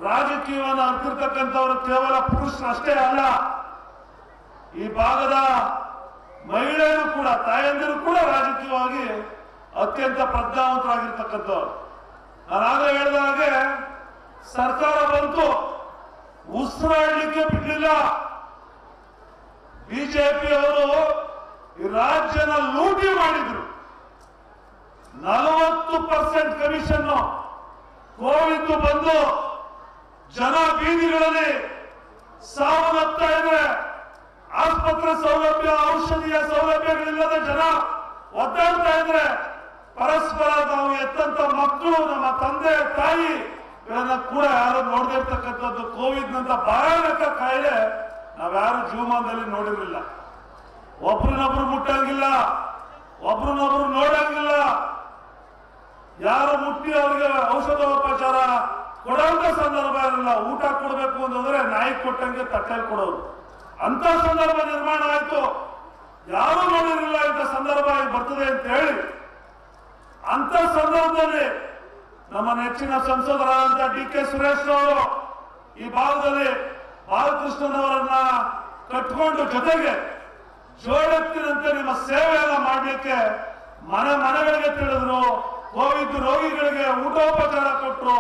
ರಾಜಕೀಯವನ್ನು ಅರ್ತಿರ್ತಕ್ಕಂಥವರು ಕೇವಲ ಪುರುಷರು ಅಷ್ಟೇ ಅಲ್ಲ, ಈ ಭಾಗದ ಮಹಿಳೆಯರು ಕೂಡ, ತಾಯಂದಿರು ಕೂಡ ರಾಜಕೀಯವಾಗಿ ಅತ್ಯಂತ ಪ್ರಜ್ಞಾವಂತರಾಗಿರ್ತಕ್ಕಂಥವ್ರು. ನಾನಾಗಲೇ ಹೇಳಿದ ಹಾಗೆ ಸರ್ಕಾರ ಬಂತು, ಉಸಿರಾಡಲಿಕ್ಕೆ ಬಿಡಲಿಲ್ಲ. ಬಿಜೆಪಿಯವರು ಈ ರಾಜ್ಯನ ಲೂಟಿ ಮಾಡಿದ್ರು. 40% ಕಮಿಷನ್. ಕೋವಿಡ್ ಬಂದು ಜನ ಬೀದಿಗಳಲ್ಲಿ ಸಾವನ್ನಪ್ತಾ ಇದ್ರೆ, ಆಸ್ಪತ್ರೆ ಸೌಲಭ್ಯ, ಔಷಧಿಯ ಸೌಲಭ್ಯಗಳಿಲ್ಲದೆ ಜನ ಒದ್ದಾಡ್ತಾ ಇದ್ರೆ, ಪರಸ್ಪರ ನಾವು ಎತ್ತಂತ ಮಕ್ಕಳು, ನಮ್ಮ ತಂದೆ ತಾಯಿಗಳನ್ನ ಕೂಡ ಯಾರು ನೋಡದೇ ಇರ್ತಕ್ಕಂಥದ್ದು. ಕೋವಿಡ್ ನಂತ ಭಯಾನಕ ಕಾಯಿಲೆ ನಾವ್ಯಾರು ಜೀವಮಾನದಲ್ಲಿ ನೋಡಿರಲಿಲ್ಲ. ಒಬ್ರನ್ನೊಬ್ರು ಮುಟ್ಟಂಗಿಲ್ಲ, ಒಬ್ರನ್ನೊಬ್ರು ನೋಡಂಗಿಲ್ಲ, ಯಾರು ಮುಟ್ಟಿ ಅವ್ರಿಗೆ ಔಷಧೋಪಚಾರ ಕೊಡುವಂತ ಸಂದರ್ಭ ಇರಲಿಲ್ಲ. ಊಟ ಕೊಡ್ಬೇಕು ಅಂತಂದ್ರೆ ನಾಯಿ ಕೊಟ್ಟಂಗೆ ತಟ್ಟೆಲ್ ಕೊಡೋರು. ಅಂತ ಸಂದರ್ಭ ನಿರ್ಮಾಣ ಆಯ್ತು. ಯಾರು ನೋಡಿರಲಿಲ್ಲ ಇಂಥ ಸಂದರ್ಭ ಬರ್ತದೆ ಅಂತ ಹೇಳಿ. ಅಂತ ಸಂದರ್ಭದಲ್ಲಿ ನಮ್ಮ ನೆಚ್ಚಿನ ಸಂಸದರಾದಂತ ಡಿ.ಕೆ. ಸುರೇಶ್ ಅವರು ಈ ಭಾಗದಲ್ಲಿ ಬಾಲಕೃಷ್ಣನವರನ್ನ ಕಟ್ಕೊಂಡು ಜೊತೆಗೆ ಜೋಡೆತ್ತಿನಂತೆ ನಿಮ್ಮ ಸೇವೆಯನ್ನ ಮಾಡಲಿಕ್ಕೆ ಮನೆ ಮನೆಗಳಿಗೆ ತಿಳಿದ್ರು. ಕೋವಿಡ್ ರೋಗಿಗಳಿಗೆ ಊಟೋಪಚಾರ ಕೊಟ್ಟರು,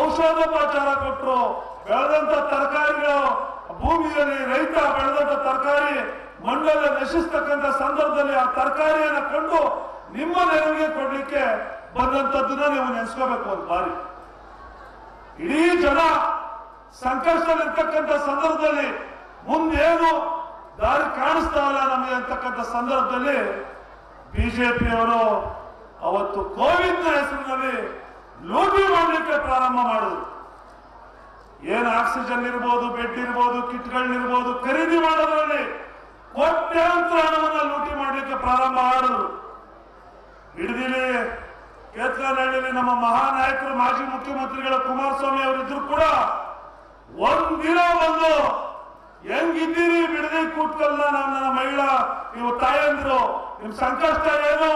ಔಷಧೋಪಚಾರ ಕೊಟ್ಟರು. ಬೆಳೆದಂತ ತರಕಾರಿಗಳು, ಭೂಮಿಯಲ್ಲಿ ರೈತ ಬೆಳೆದಂತ ತರಕಾರಿ ಮಣ್ಣಲ್ಲಿ ನಶಿಸ್ತಕ್ಕಂಥ ಸಂದರ್ಭದಲ್ಲಿ ಆ ತರಕಾರಿಯನ್ನ ಕೊಂಡು ನಿಮ್ಮ ನೆರವಿಗೆ ಕೊಡ್ಲಿಕ್ಕೆ ಬಂದಂತದ್ದನ್ನ ನೀವು ನೆನೆಸ್ಕೋಬೇಕು. ಒಂದು ಬಾರಿ ಇಡೀ ಜನ ಸಂಕಷ್ಟದಲ್ಲಿರ್ತಕ್ಕಂಥ ಸಂದರ್ಭದಲ್ಲಿ ಮುಂದೇನು ದಾರಿ ಕಾಣಿಸ್ತಾ ಇಲ್ಲ ನಮಗೆ ಅಂತಕ್ಕಂಥ ಸಂದರ್ಭದಲ್ಲಿ ಬಿಜೆಪಿಯವರು ಅವತ್ತು ಕೋವಿಡ್ ಹೆಸರಿನಲ್ಲಿ ಲೂಟಿ ಮಾಡಲಿಕ್ಕೆ ಪ್ರಾರಂಭ ಮಾಡಿದ್ರು. ಏನು ಆಕ್ಸಿಜನ್ ಇರ್ಬೋದು, ಬೆಡ್ ಇರ್ಬೋದು, ಕಿಟ್ಗಳನ್ನಿರ್ಬೋದು, ಖರೀದಿ ಮಾಡೋದ್ರಲ್ಲಿ ಕೋಟ್ಯಾಂತರ ಹಣವನ್ನ ಲೂಟಿ ಮಾಡಲಿಕ್ಕೆ ಪ್ರಾರಂಭ ಮಾಡಿದ್ರು. ಹಿಡಿದಿಲಿ ಕೇತ್ಕನಹಳ್ಳಿಲಿ ನಮ್ಮ ಮಹಾನಾಯಕರು, ಮಾಜಿ ಮುಖ್ಯಮಂತ್ರಿಗಳ ಕುಮಾರಸ್ವಾಮಿ ಅವರಿದ್ರು ಕೂಡ ಒಂದಿನ ಬಂದು ಹೆಂಗಿದ್ದೀರಿ ಬಿಡದಿ ಕೂತ್ಕಲ್ನ ನನ್ನ ಮಹಿಳಾ ನೀವು ತಾಯಂದ್ರು, ನಿಮ್ ಸಂಕಷ್ಟ ಏನು,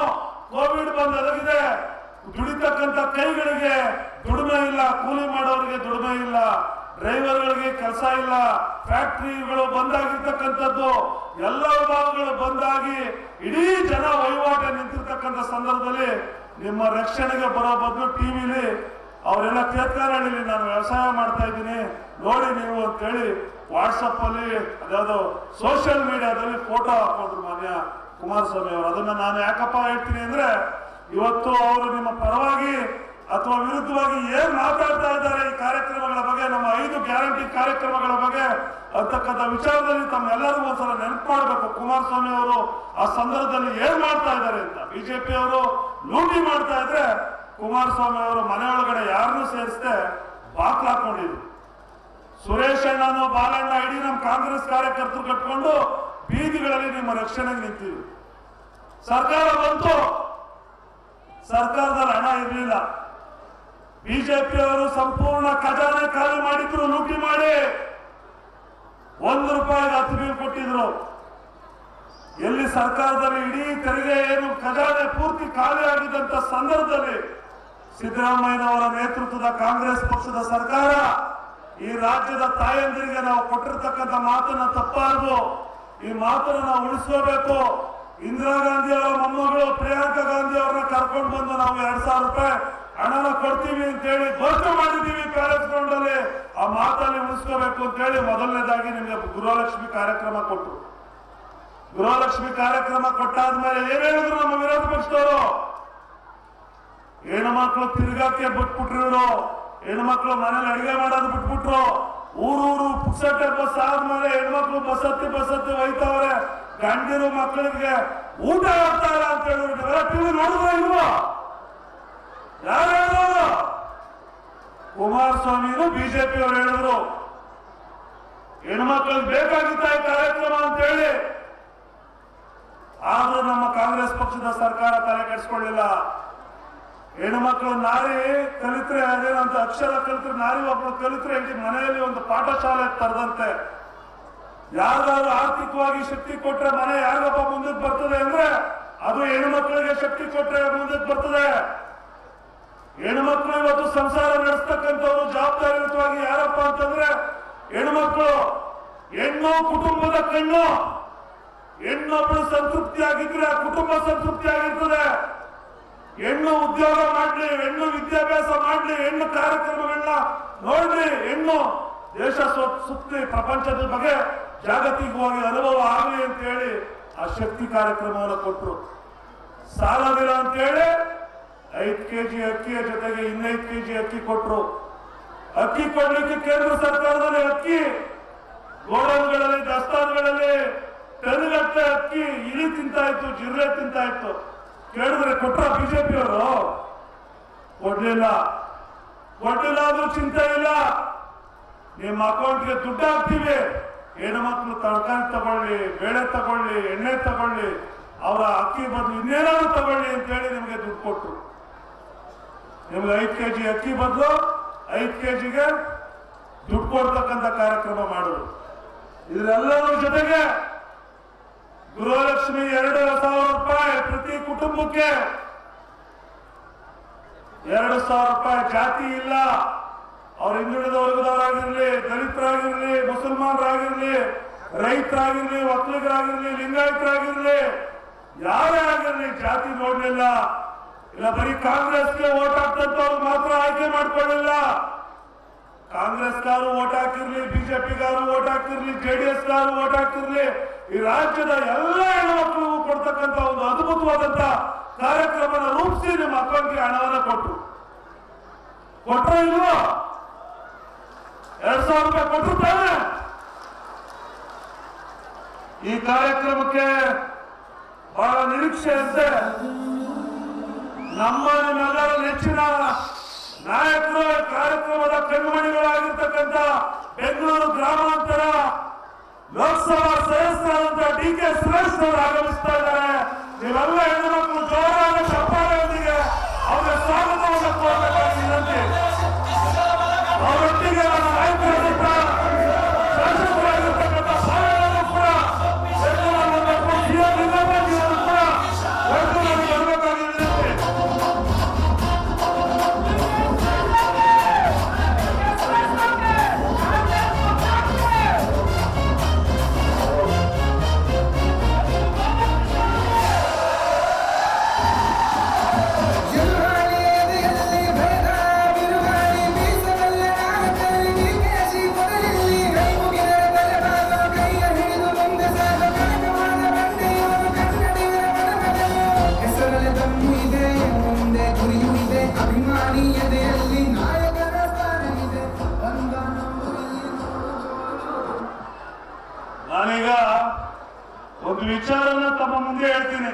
ಕೋವಿಡ್ ಬಂದು ಅಡಗಿದೆ, ದುಡಿತಕ್ಕಂಥ ಕೈಗಳಿಗೆ ದುಡಿಮೆ ಇಲ್ಲ, ಕೂಲಿ ಮಾಡೋರಿಗೆ ದುಡಿಮೆ ಇಲ್ಲ, ಡ್ರೈವರ್ಗಳಿಗೆ ಕೆಲಸ ಇಲ್ಲ, ಫ್ಯಾಕ್ಟರಿಗಳು ಬಂದಾಗಿರ್ತಕ್ಕಂಥದ್ದು, ಎಲ್ಲ ವಿಭಾಗಗಳು ಬಂದಾಗಿ ಇಡೀ ಜನ ವಹಿವಾಟ ನಿಂತಿರ್ತಕ್ಕಂಥ ಸಂದರ್ಭದಲ್ಲಿ ನಿಮ್ಮ ರಕ್ಷಣೆಗೆ ಬರೋ ಬದಲು ಟಿವಿಲಿ ಅವರೆಲ್ಲ ಕೇತ್ಕನಹಳ್ಳಿಲಿ ನಾನು ವ್ಯವಸಾಯ ಮಾಡ್ತಾ ಇದ್ದೀನಿ ನೋಡಿ ನೀವು ಅಂತೇಳಿ ವಾಟ್ಸಪ್ ಅಲ್ಲಿ ಅದ್ಯಾವುದೋ ಸೋಷಿಯಲ್ ಮೀಡಿಯಾದಲ್ಲಿ ಫೋಟೋ ಹಾಕೊಂಡ್ರು ಮಾನ್ಯ ಕುಮಾರಸ್ವಾಮಿ ಅವರು. ಅದನ್ನ ನಾನು ಯಾಕಪ್ಪ ಹೇಳ್ತೀನಿ ಅಂದ್ರೆ, ಇವತ್ತು ಅವರು ನಿಮ್ಮ ಪರವಾಗಿ ಅಥವಾ ವಿರುದ್ಧವಾಗಿ ಏನ್ ಮಾತಾಡ್ತಾ ಇದ್ದಾರೆ ಈ ಕಾರ್ಯಕ್ರಮಗಳ ಬಗ್ಗೆ, ನಮ್ಮ 5 ಗ್ಯಾರಂಟಿ ಕಾರ್ಯಕ್ರಮಗಳ ಬಗ್ಗೆ ಅಂತಕ್ಕಂಥ ವಿಚಾರದಲ್ಲಿ ತಮ್ಮೆಲ್ಲರಿಗೂ ಒಂದ್ಸಲ ನೆನಪು ಮಾಡಬೇಕು. ಕುಮಾರಸ್ವಾಮಿ ಅವರು ಆ ಸಂದರ್ಭದಲ್ಲಿ ಏನ್ ಮಾಡ್ತಾ ಇದ್ದಾರೆ ಅಂತ. ಬಿಜೆಪಿ ಅವರು ಲೂಟಿ ಮಾಡ್ತಾ ಇದ್ರೆ ಕುಮಾರಸ್ವಾಮಿ ಅವರು ಮನೆಯೊಳಗಡೆ ಯಾರನ್ನೂ ಸೇರಿಸದೆ ಬಾಕ್ಲು ಹಾಕೊಂಡಿದ್ರು. ಸುರೇಶ್ ಅಣ್ಣನು, ಬಾಲಣ್ಣ, ಇಡೀ ನಮ್ಮ ಕಾಂಗ್ರೆಸ್ ಕಾರ್ಯಕರ್ತರು ಕಟ್ಕೊಂಡು ಬೀದಿಗಳಲ್ಲಿ ನಿಮ್ಮ ರಕ್ಷಣೆಗೆ ನಿಂತಿದ್ರು. ಸರ್ಕಾರ ಬಂತು, ಸರ್ಕಾರದಲ್ಲಿ ಹಣ ಇರಲಿಲ್ಲ. ಬಿಜೆಪಿಯವರು ಸಂಪೂರ್ಣ ಖಜಾನೆ ಖಾಲಿ ಮಾಡಿದ್ರು ಲೂಟಿ ಮಾಡಿ. ₹1 10 ಬಿಲ್ ಕೊಟ್ಟಿದ್ರು. ಎಲ್ಲಿ ಸರ್ಕಾರದಲ್ಲಿ ಇಡೀ ತೆರಿಗೆ ಏನು ಖಜಾನೆ ಪೂರ್ತಿ ಖಾಲಿ ಆಗಿದ್ದಂತ ಸಂದರ್ಭದಲ್ಲಿ ಸಿದ್ದರಾಮಯ್ಯನವರ ನೇತೃತ್ವದ ಕಾಂಗ್ರೆಸ್ ಪಕ್ಷದ ಸರ್ಕಾರ ಈ ರಾಜ್ಯದ ತಾಯಂದಿರಿಗೆ ನಾವು ಕೊಟ್ಟಿರ್ತಕ್ಕಂಥ ಮಾತನ್ನ ತಪ್ಪಾರ್ದು ಈ ಮಾತನ್ನ ನಾವು ಉಳಿಸ್ಕೋಬೇಕು. ಇಂದಿರಾ ಗಾಂಧಿ ಅವರ ಮೊಮ್ಮಗಳು ಪ್ರಿಯಾಂಕಾ ಗಾಂಧಿ ಅವರನ್ನ ಕರ್ಕೊಂಡು ಬಂದು ನಾವು ₹2,000 ಹಣನ ಕೊಡ್ತೀವಿ ಅಂತೇಳಿ ಘೋಷಣೆ ಮಾಡಿದ್ದೀವಿ ಪ್ಯಾಲೇಸ್ ಗ್ರೌಂಡ್ ಅಲ್ಲಿ. ಆ ಮಾತಲ್ಲಿ ಉಳಿಸ್ಕೋಬೇಕು ಅಂತೇಳಿ ಮೊದಲನೇದಾಗಿ ನಿಮಗೆ ಗೃಹಲಕ್ಷ್ಮಿ ಕಾರ್ಯಕ್ರಮ ಕೊಟ್ಟರು. ಗೃಹಲಕ್ಷ್ಮಿ ಕಾರ್ಯಕ್ರಮ ಕೊಟ್ಟಾದ್ಮೇಲೆ ಏನ್ ಹೇಳಿದ್ರು ನಮ್ಮ ವಿರೋಧ ಪಕ್ಷದವರು? ಹೆಣ್ಮಕ್ಳು ತಿರ್ಗಾಕ್ಕೆ ಬಿಟ್ಬಿಟ್ರು, ಹೆಣ್ಮಕ್ಳು ಮನೇಲಿ ಅಡಿಗೆ ಮಾಡೋದು ಬಿಟ್ಬಿಟ್ರು, ಊರೂರು ಪುಕ್ಸಟ್ಟೆ ಬಸ್ ಆದ್ಮೇಲೆ ಹೆಣ್ಮಕ್ಳು ಬಸ್ ಹತ್ತಿ ಒಯ್ತಾವ್ರೆ, ಗಂಡಿರು ಮಕ್ಕಳಿಗೆ ಊಟ ಆಗ್ತಾರ ಅಂತ ಹೇಳಿದ್ರು. ಟಿವಿ ನೋಡಿದ್ರ ಇಲ್ವಾ? ಯಾರು ಹೇಳಿದ್ರು? ಕುಮಾರಸ್ವಾಮಿನು ಬಿಜೆಪಿ ಅವರು ಹೇಳಿದ್ರು. ಹೆಣ್ಮಕ್ಳಿಗೆ ಬೇಕಾಗಿತ್ತ ಈ ಕಾರ್ಯಕ್ರಮ ಅಂತ ಹೇಳಿ. ಆದ್ರೂ ನಮ್ಮ ಕಾಂಗ್ರೆಸ್ ಪಕ್ಷದ ಸರ್ಕಾರ ತಲೆ ಕೆಡಿಸ್ಕೊಳ್ಳಿಲ್ಲ. ಹೆಣ್ಮಕ್ಳು ನಾರಿ ಕಲಿತ್ರೆ ಅದೇನಂತ ಅಕ್ಷರ ಕಲಿತ್ರೆ, ನಾರಿ ಒಬ್ಳು ಕಲಿತ್ರೆ ಇಡೀ ಮನೆಯಲ್ಲಿ ಒಂದು ಪಾಠಶಾಲೆ ತರದಂತೆ. ಯಾರಿಗಾದ್ರು ಆರ್ಥಿಕವಾಗಿ ಶಕ್ತಿ ಕೊಟ್ರೆ ಮನೆ ಯಾರಿಗಪ್ಪ ಮುಂದಕ್ಕೆ ಬರ್ತದೆ ಅಂದ್ರೆ ಅದು ಹೆಣ್ಮಕ್ಳಿಗೆ ಶಕ್ತಿ ಕೊಟ್ರೆ ಮುಂದಕ್ಕೆ ಬರ್ತದೆ. ಹೆಣ್ಮಕ್ಳು ಇವತ್ತು ಸಂಸಾರ ನಡೆಸ್ತಕ್ಕಂಥವ್ರು ಜವಾಬ್ದಾರಿಯುತವಾಗಿ ಯಾರಪ್ಪ ಅಂತಂದ್ರೆ ಹೆಣ್ಮಕ್ಳು. ಹೆಣ್ಣು ಕುಟುಂಬದ ಕಣ್ಣು. ಹೆಣ್ಣೊಬ್ಬಳು ಸಂತೃಪ್ತಿ ಆಗಿದ್ರೆ ಆ ಕುಟುಂಬ ಸಂತೃಪ್ತಿ ಆಗಿರ್ತದೆ. ಹೆಣ್ಣು ಉದ್ಯೋಗ ಮಾಡ್ಲಿ, ಹೆಣ್ಣು ವಿದ್ಯಾಭ್ಯಾಸ ಮಾಡ್ಲಿ, ಹೆಣ್ಣು ಕಾರ್ಯಕ್ರಮಗಳನ್ನ ನೋಡ್ಲಿ, ಹೆಣ್ಣು ದೇಶ ಸುತ್ತಿ ಪ್ರಪಂಚದ ಬಗ್ಗೆ ಜಾಗತಿಕವಾಗಿ ಅನುಭವ ಆಗಲಿ ಅಂತ ಹೇಳಿ ಆ ಶಕ್ತಿ ಕಾರ್ಯಕ್ರಮವನ್ನು ಕೊಟ್ಟರು. ಸಾಲವಿಲ್ಲ ಅಂತ ಹೇಳಿ 5 kg ಅಕ್ಕಿಯ ಜೊತೆಗೆ 5 kg ಅಕ್ಕಿ ಕೊಟ್ಟರು. ಅಕ್ಕಿ ಕೊಡ್ಲಿಕ್ಕೆ ಕೇಂದ್ರ ಸರ್ಕಾರದಲ್ಲಿ ಅಕ್ಕಿ ಗೋಡೌನ್ಗಳಲ್ಲಿ ದಾಸ್ತಾನುಗಳಲ್ಲಿ ಟನ್ಗಟ್ಟಲೆ ಅಕ್ಕಿ ಇಲಿ ತಿಂತಾ ಇತ್ತು, ಜಿರ್ಲೆ ತಿಂತಾ ಇತ್ತು. ಕೇಳಿದ್ರೆ ಕೊಟ್ರ ಬಿಜೆಪಿಯವರು? ಕೊಡ್ಲಿಲ್ಲ ಆದ್ರೂ ಚಿಂತೆ ಇಲ್ಲ, ನಿಮ್ಮ ಅಕೌಂಟ್ಗೆ ದುಡ್ಡು ಹಾಕ್ತೀವಿ, ಹೆಣ್ಮಕ್ಳು ತರಕಾರಿ ತಗೊಳ್ಳಿ, ಬೇಳೆ ತಗೊಳ್ಳಿ, ಎಣ್ಣೆ ತಗೊಳ್ಳಿ, ಅವರ ಅಕ್ಕಿ ಬದಲು ಇನ್ನೇನಾದ್ರು ತಗೊಳ್ಳಿ ಅಂತ ಹೇಳಿ ನಿಮಗೆ ದುಡ್ಡು ಕೊಟ್ಟರು. ನಿಮ್ಗೆ 5 kg ಅಕ್ಕಿ ಬದಲು 5 kgಗೆ ದುಡ್ಡು ಕೊಡ್ತಕ್ಕಂಥ ಕಾರ್ಯಕ್ರಮ ಮಾಡಿದ್ರು. ಇದರೆಲ್ಲರ ಜೊತೆಗೆ ಗೃಹಲಕ್ಷ್ಮಿ ₹2,000 ಪ್ರತಿ ಕುಟುಂಬಕ್ಕೆ. ₹2,000 ಜಾತಿ ಇಲ್ಲ. ಅವ್ರ ಹಿಂದುಳಿದ ವರ್ಗದವರಾಗಿರ್ಲಿ, ದಲಿತರಾಗಿರ್ಲಿ, ಮುಸಲ್ಮಾನರಾಗಿರ್ಲಿ, ರೈತರಾಗಿರ್ಲಿ, ಒಕ್ಕಲಿಗರಾಗಿರ್ಲಿ, ಲಿಂಗಾಯತರಾಗಿರ್ಲಿ, ಯಾರೇ ಆಗಿರ್ಲಿ ಜಾತಿ ನೋಡ್ಲಿಲ್ಲ. ಇಲ್ಲ ಬರೀ ಕಾಂಗ್ರೆಸ್ಗೆ ಓಟ್ ಹಾಕ್ತಂತವ್ರು ಮಾತ್ರ ಆಯ್ಕೆ ಮಾಡ್ಕೊಳ್ಳಿಲ್ಲ. ಕಾಂಗ್ರೆಸ್ಗಾರು ಓಟ್ ಹಾಕಿರ್ಲಿ, ಬಿಜೆಪಿಗಾರು ಓಟ್ ಹಾಕಿರ್ಲಿ, JDS-ಗಾರು ಓಟ್ ಹಾಕಿರ್ಲಿ, ಈ ರಾಜ್ಯದ ಎಲ್ಲ ಹೆಣ್ಮಕ್ಳಿಗೂ ಕೊಡ್ತಕ್ಕಂಥ ಒಂದು ಅದ್ಭುತವಾದಂತ ಕಾರ್ಯಕ್ರಮನ ರೂಪಿಸಿ ನಿಮ್ಮ ಅಕೌಂಟ್ಗೆ ಹಣವನ್ನ ಕೊಟ್ರು ಇಲ್ವೋ? ₹2,000 ಕೊಟ್ಟರು ತಾನೆ? ಈ ಕಾರ್ಯಕ್ರಮಕ್ಕೆ ಬಹಳ ನಿರೀಕ್ಷೆ ಅಂತೆ. ನಮ್ಮೆಲ್ಲರ ನೆಚ್ಚಿನ ನಾಯಕರು, ಕಾರ್ಯಕ್ರಮದ ಕಣ್ಮಣಿಗಳಾಗಿರ್ತಕ್ಕಂಥ ಬೆಂಗಳೂರು ಗ್ರಾಮಾಂತರ ಲೋಕಸಭಾ ಸದಸ್ಯರಾದಂಥ DK ಸುರೇಶ್ ಅವರು ಆಗಮಿಸ್ತಾ ಇದ್ದಾರೆ. ನೀವೆಲ್ಲ ಹೆಣ್ಣುಮಕ್ಕಳು ಜೋರಾದ ಚಪ್ಪಾಳೆಯೊಂದಿಗೆ ಅವರ ಸ್ವಾಗತವನ್ನು ಕೋರಬೇಕಾಗಿ ವಿನಂತಿ. ಅವರೊಟ್ಟಿಗೆ ನಮ್ಮ ನಾಯಕರಾದಂಥ ಶಾಸಕರಾಗಿರ್ತಕ್ಕಂಥ ಸಾಲಗಳನ್ನು ಕೂಡ ಬರಬೇಕಾಗಿ ವಿನಂತಿ. ನಾನೀಗ ಒಂದು ವಿಚಾರನ ತಮ್ಮ ಮುಂದೆ ಹೇಳ್ತೀನಿ.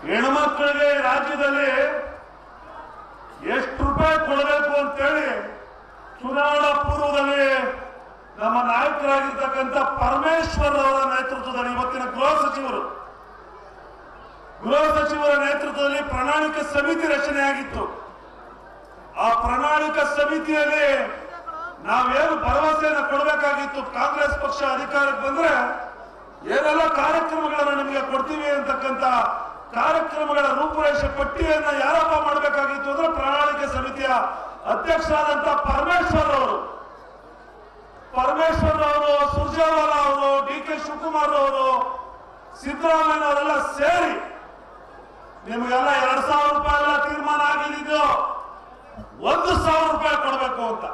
ಹೆಣ್ಮಕ್ಳಿಗೆ ರಾಜ್ಯದಲ್ಲಿ ಎಷ್ಟು ರೂಪಾಯಿ ಕೊಡಬೇಕು ಅಂತೇಳಿ ಚುನಾವಣಾ ಪೂರ್ವದಲ್ಲಿ ನಮ್ಮ ನಾಯಕರಾಗಿರ್ತಕ್ಕಂಥ ಪರಮೇಶ್ವರ್ ಅವರ ನೇತೃತ್ವದಲ್ಲಿ ಇವತ್ತಿನ ಗೃಹ ಸಚಿವರ ನೇತೃತ್ವದಲ್ಲಿ ಪ್ರಣಾಳಿಕೆ ಸಮಿತಿ ರಚನೆಯಾಗಿತ್ತು. ಆ ಪ್ರಣಾಳಿಕಾ ಸಮಿತಿಯಲ್ಲಿ ನಾವೇನು ಭರವಸೆಯನ್ನು ಕೊಡಬೇಕಾಗಿತ್ತು, ಕಾಂಗ್ರೆಸ್ ಪಕ್ಷ ಅಧಿಕಾರಕ್ಕೆ ಬಂದ್ರೆ ಏನೆಲ್ಲ ಕಾರ್ಯಕ್ರಮಗಳನ್ನ ನಿಮಗೆ ಕೊಡ್ತೀವಿ ಅಂತಕ್ಕಂಥ ಕಾರ್ಯಕ್ರಮಗಳ ರೂಪುರೇಷೆ ಪಟ್ಟಿಯನ್ನ ಯಾರಪ್ಪ ಮಾಡಬೇಕಾಗಿತ್ತು ಅಂದ್ರೆ ಪ್ರಣಾಳಿಕೆ ಸಮಿತಿಯ ಅಧ್ಯಕ್ಷರಾದಂತ ಪರಮೇಶ್ವರ್ ಅವರು, ಸುರ್ಜೇವಾಲಾ ಅವರು, ಡಿ.ಕೆ. ಶಿವಕುಮಾರ್ ಅವರು, ಸಿದ್ದರಾಮಯ್ಯ ಅವರೆಲ್ಲ ಸೇರಿ ನಿಮಗೆಲ್ಲ 2,000 ರೂಪಾಯಿ ಎಲ್ಲ ತೀರ್ಮಾನ ಆಗಿದ್ದು 1,000 ರೂಪಾಯಿ ಕೊಡಬೇಕು ಅಂತ,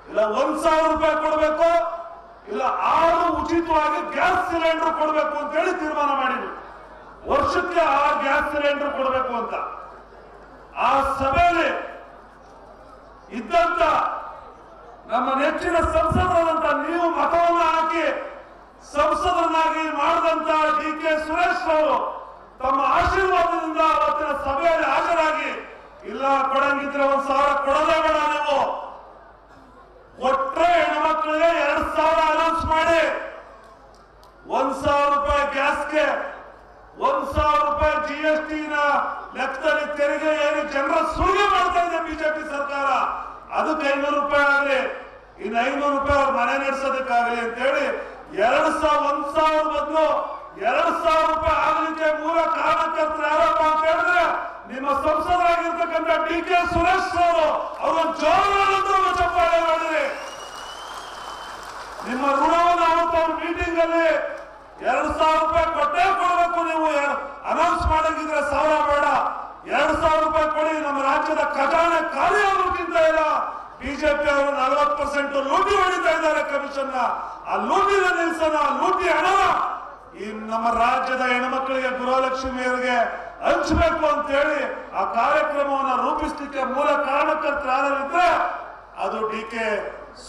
ಇಲ್ಲ 1,000 ರೂಪಾಯಿ ಕೊಡಬೇಕು, ಇಲ್ಲ 6 ಉಚಿತವಾಗಿ ಗ್ಯಾಸ್ ಸಿಲಿಂಡರ್ ಕೊಡಬೇಕು ಅಂತ ಹೇಳಿ ತೀರ್ಮಾನ ಮಾಡಿದ್ವಿ. ವರ್ಷಕ್ಕೆ 6 ಗ್ಯಾಸ್ ಸಿಲಿಂಡರ್ ಕೊಡಬೇಕು ಅಂತ. ಆ ಸಭೆಯಲ್ಲಿ ಇದ್ದಂತ ನಮ್ಮ ನೆಚ್ಚಿನ ಸಂಸದರಾದಂತ ನೀವು ಮತವನ್ನು ಹಾಕಿ ಸಂಸದರನ್ನಾಗಿ ಮಾಡಿದಂತ ಡಿ.ಕೆ. ಸುರೇಶ್ ಅವರು ತಮ್ಮ ಆಶೀರ್ವಾದದಿಂದ ಅವತ್ತಿನ ಸಭೆಯಲ್ಲಿ ಹಾಜರಾಗಿ, ಇಲ್ಲ ಕೊಡಂಗಿದ್ರೆ 1,000 ಕೊಡೋದೇ ಬೇಡ, ನೀವು ಕೊಟ್ರೆ ಹೆಣ್ಮಕ್ಳಿಗೆ 2,000 ಅನೌನ್ಸ್ ಮಾಡಿ 1,000 ರೂಪಾಯಿ ಗ್ಯಾಸ್ಗೆ, 1,000 ರೂಪಾಯಿ GST ಲೆಕ್ಕದಲ್ಲಿ ತೆರಿಗೆ ಏರಿ ಜನರ ಸುಲಿಗೆ ಮಾಡ್ತಾ ಇದೆ ಬಿಜೆಪಿ ಸರ್ಕಾರ, ಅದಕ್ಕೆ 500 ರೂಪಾಯಿ ಆಗಲಿ, ಇನ್ನು 500 ರೂಪಾಯಿ ಅವ್ರ ಮನೆ ನಡೆಸೋದಕ್ಕಾಗಲಿ ಅಂತೇಳಿ 1,000 ಬದಲು 2,000 ರೂಪಾಯಿ ಆಗಲಿಕ್ಕೆ ಮೂಲ ಕಾರಣಕರ್ತರು ಯಾರಪ್ಪ ಅಂತ ಹೇಳಿದ್ರೆ ನಿಮ್ಮ ಸಂಸದರಾಗಿರ್ತಕ್ಕಂಥ ಡಿ.ಕೆ. ಸುರೇಶ್ ಅವರು ಜೋರಾದಂತ ಚಪ್ಪಾಳೆ ಮಾಡಿದ್ರಿ. ನಿಮ್ಮ ಋಣವನ್ನು ಅವತ್ತು ಮೀಟಿಂಗ್ ಅಲ್ಲಿ 2,000 ರೂಪಾಯಿ ಕೊಟ್ಟೇ ಕೊಡಬೇಕು, ನೀವು ಅನೌನ್ಸ್ ಮಾಡಂಗಿದ್ರೆ 1,000 ಬೇಡ, 2,000 ರೂಪಾಯಿ ಕೊಡಿ, ನಮ್ಮ ರಾಜ್ಯದ ಖಜಾನೆ ಖಾಲಿ ಆಗೋಕ್ಕಿಂತ ಇಲ್ಲ. ಬಿಜೆಪಿ ಅವರು 40% ಲೂಟಿ ಹೊಡಿತಾ ಇದ್ದಾರೆ ಕಮಿಷನ್, ಆ ಲೂಟಿನ ನಿಲ್ಸನ, ಲೂಟಿ ಹಣ ಈ ನಮ್ಮ ರಾಜ್ಯದ ಹೆಣ್ಮಕ್ಳಿಗೆ, ಗೃಹಲಕ್ಷ್ಮಿಯರಿಗೆ ಹಂಚಬೇಕು ಅಂತ ಹೇಳಿ ಆ ಕಾರ್ಯಕ್ರಮವನ್ನು ರೂಪಿಸಲಿಕ್ಕೆ ಮೂಲ ಕಾರಣಕರ್ತರು ಯಾರಿದ್ರೆ ಅದು ಡಿ.ಕೆ.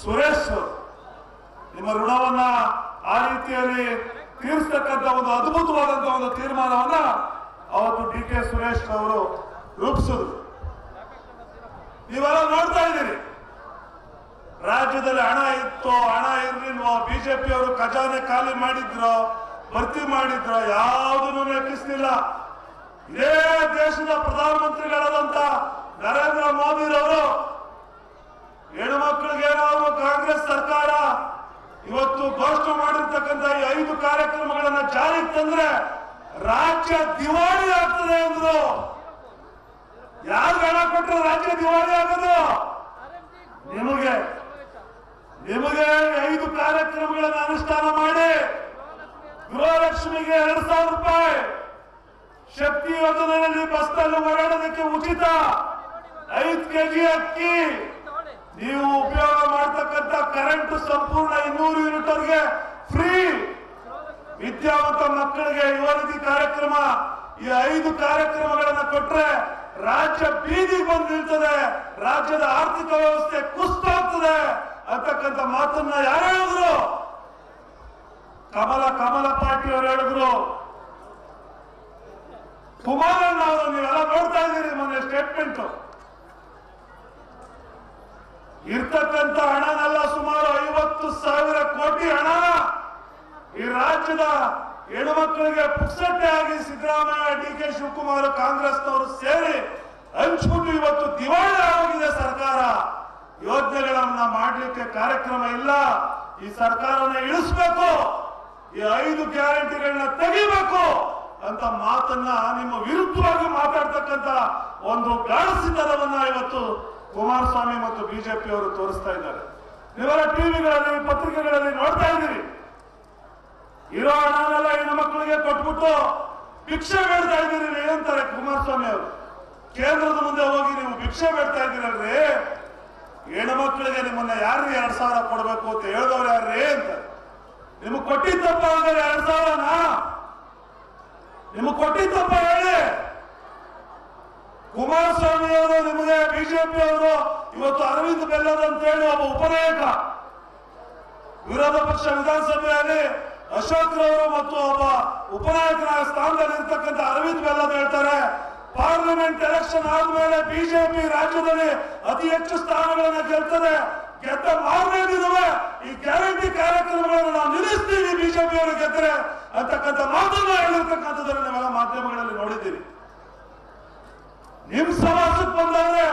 ಸುರೇಶ್. ನಿಮ್ಮ ಋಣವನ್ನ ಆ ರೀತಿಯಲ್ಲಿ ತೀರಿಸತಕ್ಕಂಥ ಒಂದು ಅದ್ಭುತವಾದಂತಹ ಒಂದು ತೀರ್ಮಾನವನ್ನ ಅವತ್ತು ಡಿ.ಕೆ. ಸುರೇಶ್ ಅವರು ರೂಪಿಸಿದ್ರು. ನೀವೆಲ್ಲ ನೋಡ್ತಾ ಇದ್ದೀರಿ, ರಾಜ್ಯದಲ್ಲಿ ಹಣ ಇತ್ತೋ ಹಣ ಇರ್ಲಿಲ್ವೋ, ಬಿಜೆಪಿ ಅವರು ಖಜಾನೆ ಖಾಲಿ ಮಾಡಿದ್ರೋ ಭರ್ತಿ ಮಾಡಿದ್ರೋ ಯಾವುದನ್ನು ಲೆಕ್ಕಿಸಲಿಲ್ಲ. ಇದೇ ದೇಶದ ಪ್ರಧಾನಮಂತ್ರಿಗಳಾದಂತ ನರೇಂದ್ರ ಮೋದಿರವರು ಹೆಣ್ಮಕ್ಳಿಗೆ ಏನಾದ್ರು ಕಾಂಗ್ರೆಸ್ ಸರ್ಕಾರ ಇವತ್ತು ಘೋಷಣೆ ಮಾಡಿರ್ತಕ್ಕಂಥ ಈ 5 ಕಾರ್ಯಕ್ರಮಗಳನ್ನ ಜಾರಿಗೆ ತಂದ್ರೆ ರಾಜ್ಯ ದಿವಾಳಿ ಆಗ್ತದೆ ಅಂದ್ರು. ಯಾರು ಹಣ ಕೊಟ್ಟರೆ ರಾಜ್ಯ ದಿವಾಳಿ ಆಗೋದು? ನಿಮಗೆ 5 ಕಾರ್ಯಕ್ರಮಗಳನ್ನ ಅನುಷ್ಠಾನ ಮಾಡಿ ಗೃಹಲಕ್ಷ್ಮಿಗೆ 2,000 ರೂಪಾಯಿ, ಶಕ್ತಿ ಯೋಜನೆಯಲ್ಲಿ ಬಸ್ನಲ್ಲಿ ಓಡಾಡೋದಕ್ಕೆ ಉಚಿತ, 5 kg ಅಕ್ಕಿ, ನೀವು ಉಪಯೋಗ ಮಾಡತಕ್ಕಂಥ ಕರೆಂಟ್ ಸಂಪೂರ್ಣ 200 ಯೂನಿಟ್ವರೆಗೆ ಫ್ರೀ, ವಿದ್ಯಾವಂತ ಮಕ್ಕಳಿಗೆ ಯುವನಿಧಿ ಕಾರ್ಯಕ್ರಮ, ಈ 5 ಕಾರ್ಯಕ್ರಮಗಳನ್ನ ಕೊಟ್ರೆ ರಾಜ್ಯ ಬೀದಿಗೆ ಬಂದು ನಿಲ್ತದೆ, ರಾಜ್ಯದ ಆರ್ಥಿಕ ವ್ಯವಸ್ಥೆ ಕುಸಿತೋಗ್ತದೆ ಅಂತಕ್ಕಂಥ ಮಾತನ್ನ ಯಾರು ಹೇಳಿದ್ರು? ಕಮಲ ಪಾರ್ಟಿಯವರು ಹೇಳಿದ್ರು. ಕುಮಾರಣ್ಣ ಅವರು ನೀವೆಲ್ಲ ನೋಡ್ತಾ ಇದ್ದೀರಿ, ಮೊನ್ನೆ ಸ್ಟೇಟ್ಮೆಂಟ್ ಇರ್ತಕ್ಕಂಥ ಹಣನೆಲ್ಲ ಸುಮಾರು 50,000 ಕೋಟಿ ಹಣ ಈ ರಾಜ್ಯದ ಹೆಣ್ಮಕ್ಳಿಗೆ ಪುಕ್ಸಟ್ಟೆ ಆಗಿ ಸಿದ್ದರಾಮಯ್ಯ, ಡಿ.ಕೆ. ಶಿವಕುಮಾರ್, ಕಾಂಗ್ರೆಸ್ನವರು ಸೇರಿ ಹಂಚ್ಬಿಟ್ಟು ಇವತ್ತು ದಿವಾಳಿ ಆಗೋಗಿದೆ ಸರ್ಕಾರ. ಯೋಜನೆಗಳನ್ನ ಮಾಡ್ಲಿಕ್ಕೆ ಕಾರ್ಯಕ್ರಮ ಇಲ್ಲ. ಈ ಸರ್ಕಾರನ ಇಳಿಸ್ಬೇಕು, ಈ 5 ಗ್ಯಾರಂಟಿಗಳನ್ನ ತೆಗಿಬೇಕು ಅಂತ ಮಾತನ್ನ ನಿಮ್ಮ ವಿರುದ್ಧವಾಗಿ ಮಾತಾಡ್ತಕ್ಕಂಥ ಒಂದು ಗಾಢಸಿತನವನ್ನ ಇವತ್ತು ಕುಮಾರಸ್ವಾಮಿ ಮತ್ತು ಬಿಜೆಪಿ ಅವರು ತೋರಿಸ್ತಾ ಇದ್ದಾರೆ. ನೀವೆಲ್ಲ ಟಿವಿಗಳಲ್ಲಿ, ಪತ್ರಿಕೆಗಳಲ್ಲಿ ನೋಡ್ತಾ ಇದ್ದೀರಿ. ಇರೋ ಹಣನೆಲ್ಲ ಹೆಣ್ಣು ಮಕ್ಕಳಿಗೆ ಕೊಟ್ಬಿಟ್ಟು ಭಿಕ್ಷೆ ಬೇಡ್ತಾ ಇದ್ದೀರಿ ಅಂತಾರೆ ಕುಮಾರಸ್ವಾಮಿ ಅವರು. ಕೇಂದ್ರದ ಮುಂದೆ ಹೋಗಿ ನೀವು ಭಿಕ್ಷೆ ಬೇಡ್ತಾ ಇದ್ದೀರಲ್ರಿ, ಹೆಣ್ಣು ಮಕ್ಕಳಿಗೆ ನಿಮ್ಮನ್ನ ಯಾರು 2,000 ಕೊಡ್ಬೇಕು ಅಂತ ಹೇಳಿದವ್ರು ಯಾರ್ರಿ ಅಂತ. ನಿಮಗೆ ಕೊಟ್ಟಿದ್ದಪ್ಪ ಅಂದ್ರೆ 2,000ನಾ? ನಿಮಗೆ ಕೊಟ್ಟಿದ್ದಪ್ಪ ಹೇಳಿ. ಕುಮಾರಸ್ವಾಮಿ ಅವರು ನಿಮಗೆ, ಬಿಜೆಪಿ ಅವರು ಇವತ್ತು ಅರವಿಂದ್ ಬೆಲ್ಲದ್ ಅಂತ ಹೇಳಿ ಒಬ್ಬ ಉಪನಾಯಕ, ವಿರೋಧ ಪಕ್ಷ ವಿಧಾನಸಭೆಯಲ್ಲಿ ಅಶೋಕ್ ರವರು ಮತ್ತು ಒಬ್ಬ ಉಪನಾಯಕರ ಸ್ಥಾನದಲ್ಲಿ ಇರ್ತಕ್ಕಂಥ ಅರವಿಂದ್ ಬೆಲ್ಲದ್ ಹೇಳ್ತಾರೆ, ಪಾರ್ಲಿಮೆಂಟ್ ಎಲೆಕ್ಷನ್ ಆದ್ಮೇಲೆ ಬಿಜೆಪಿ ರಾಜ್ಯದಲ್ಲಿ ಅತಿ ಹೆಚ್ಚು ಸ್ಥಾನಗಳನ್ನ ಗೆಲ್ತದೆ, ಗೆದ್ದ ಮಾರನೇ ದಿನವೇ ಈ ಗ್ಯಾರಂಟಿ ಕಾರ್ಯಕ್ರಮಗಳನ್ನು ನಾವು ನಿಲ್ಲಿಸ್ತೀವಿ ಬಿಜೆಪಿ ಅವರು ಗೆದ್ದರೆ ಅಂತಕ್ಕಂಥ ಮಾತನ್ನ ಹೇಳಿರ್ತಕ್ಕಂಥದ್ದನ್ನು ನಾವೆಲ್ಲ ಮಾಧ್ಯಮಗಳಲ್ಲಿ ನೋಡಿದ್ದೀವಿ. ನಿಮ್ ಸಮಾಜಕ್ಕೆ ಬಂದವ್ರೆ,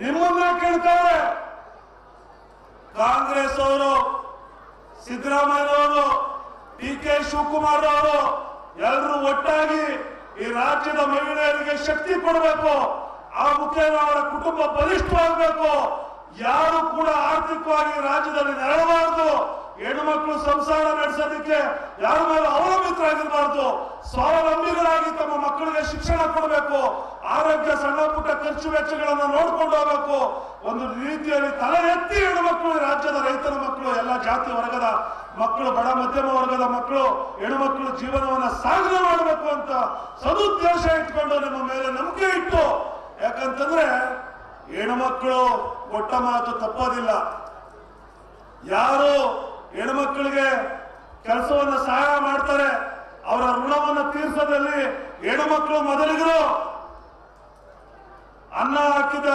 ನಿಮ್ಮನ್ನ ಕೇಳ್ತಾರೆ, ಕಾಂಗ್ರೆಸ್ ಅವರು, ಸಿದ್ದರಾಮಯ್ಯನವರು, ಡಿ.ಕೆ. ಶಿವಕುಮಾರ್ ಅವರು ಎಲ್ಲರೂ ಒಟ್ಟಾಗಿ ಈ ರಾಜ್ಯದ ಮಹಿಳೆಯರಿಗೆ ಶಕ್ತಿ ಕೊಡಬೇಕು. ಆ ಮುಖೇನ ಅವರ ಕುಟುಂಬ ಬಲಿಷ್ಠವಾಗಬೇಕು. ಯಾರು ಕೂಡ ಆರ್ಥಿಕವಾಗಿ ರಾಜ್ಯದಲ್ಲಿ ನೆರಳಬಾರದು. ಹೆಣ್ಣುಮಕ್ಕಳು ಸಂಸಾರ ನಡೆಸೋದಕ್ಕೆ ಯಾರ ಮೇಲೆ ಅವಲಂಬಿತರಾಗಿರಬಾರ್ದು. ಸ್ವಾವಲಂಬಿಗಳಾಗಿ ತಮ್ಮ ಮಕ್ಕಳಿಗೆ ಶಿಕ್ಷಣ ಕೊಡಬೇಕು. ಆರೋಗ್ಯ, ಸಣ್ಣ ಪುಟ್ಟ ಖರ್ಚು ವೆಚ್ಚಗಳನ್ನು ನೋಡ್ಕೊಂಡು ಹೋಗಬೇಕು. ಒಂದು ರೀತಿಯಲ್ಲಿ ತಲೆ ಎತ್ತಿ ಹೆಣ್ಣುಮಕ್ಕಳು, ರಾಜ್ಯದ ರೈತರ ಮಕ್ಕಳು, ಎಲ್ಲ ಜಾತಿ ವರ್ಗದ ಮಕ್ಕಳು, ಬಡ ಮಧ್ಯಮ ವರ್ಗದ ಮಕ್ಕಳು, ಹೆಣ್ಣುಮಕ್ಕಳು ಜೀವನವನ್ನ ಸಾಧನೆ ಮಾಡಬೇಕು ಅಂತ ಸದುದ್ದೇಶ ಇಟ್ಕೊಂಡು ನಿಮ್ಮ ಮೇಲೆ ನಂಬಿಕೆ ಇಟ್ಟು, ಯಾಕಂತಂದ್ರೆ ಹೆಣ್ಣುಮಕ್ಕಳು ಕೊಟ್ಟ ಮಾತು ತಪ್ಪೋದಿಲ್ಲ. ಯಾರು ಹೆಣ್ಮಕ್ಳಿಗೆ ಕೆಲಸವನ್ನ ಸಹಾಯ ಮಾಡ್ತಾರೆ ಅವರ ಋಣವನ್ನು ತೀರ್ಸೋದ್ರಲ್ಲಿ ಹೆಣ್ಮಕ್ಳು ಮೊದಲಿಗರು. ಅನ್ನ ಹಾಕಿದ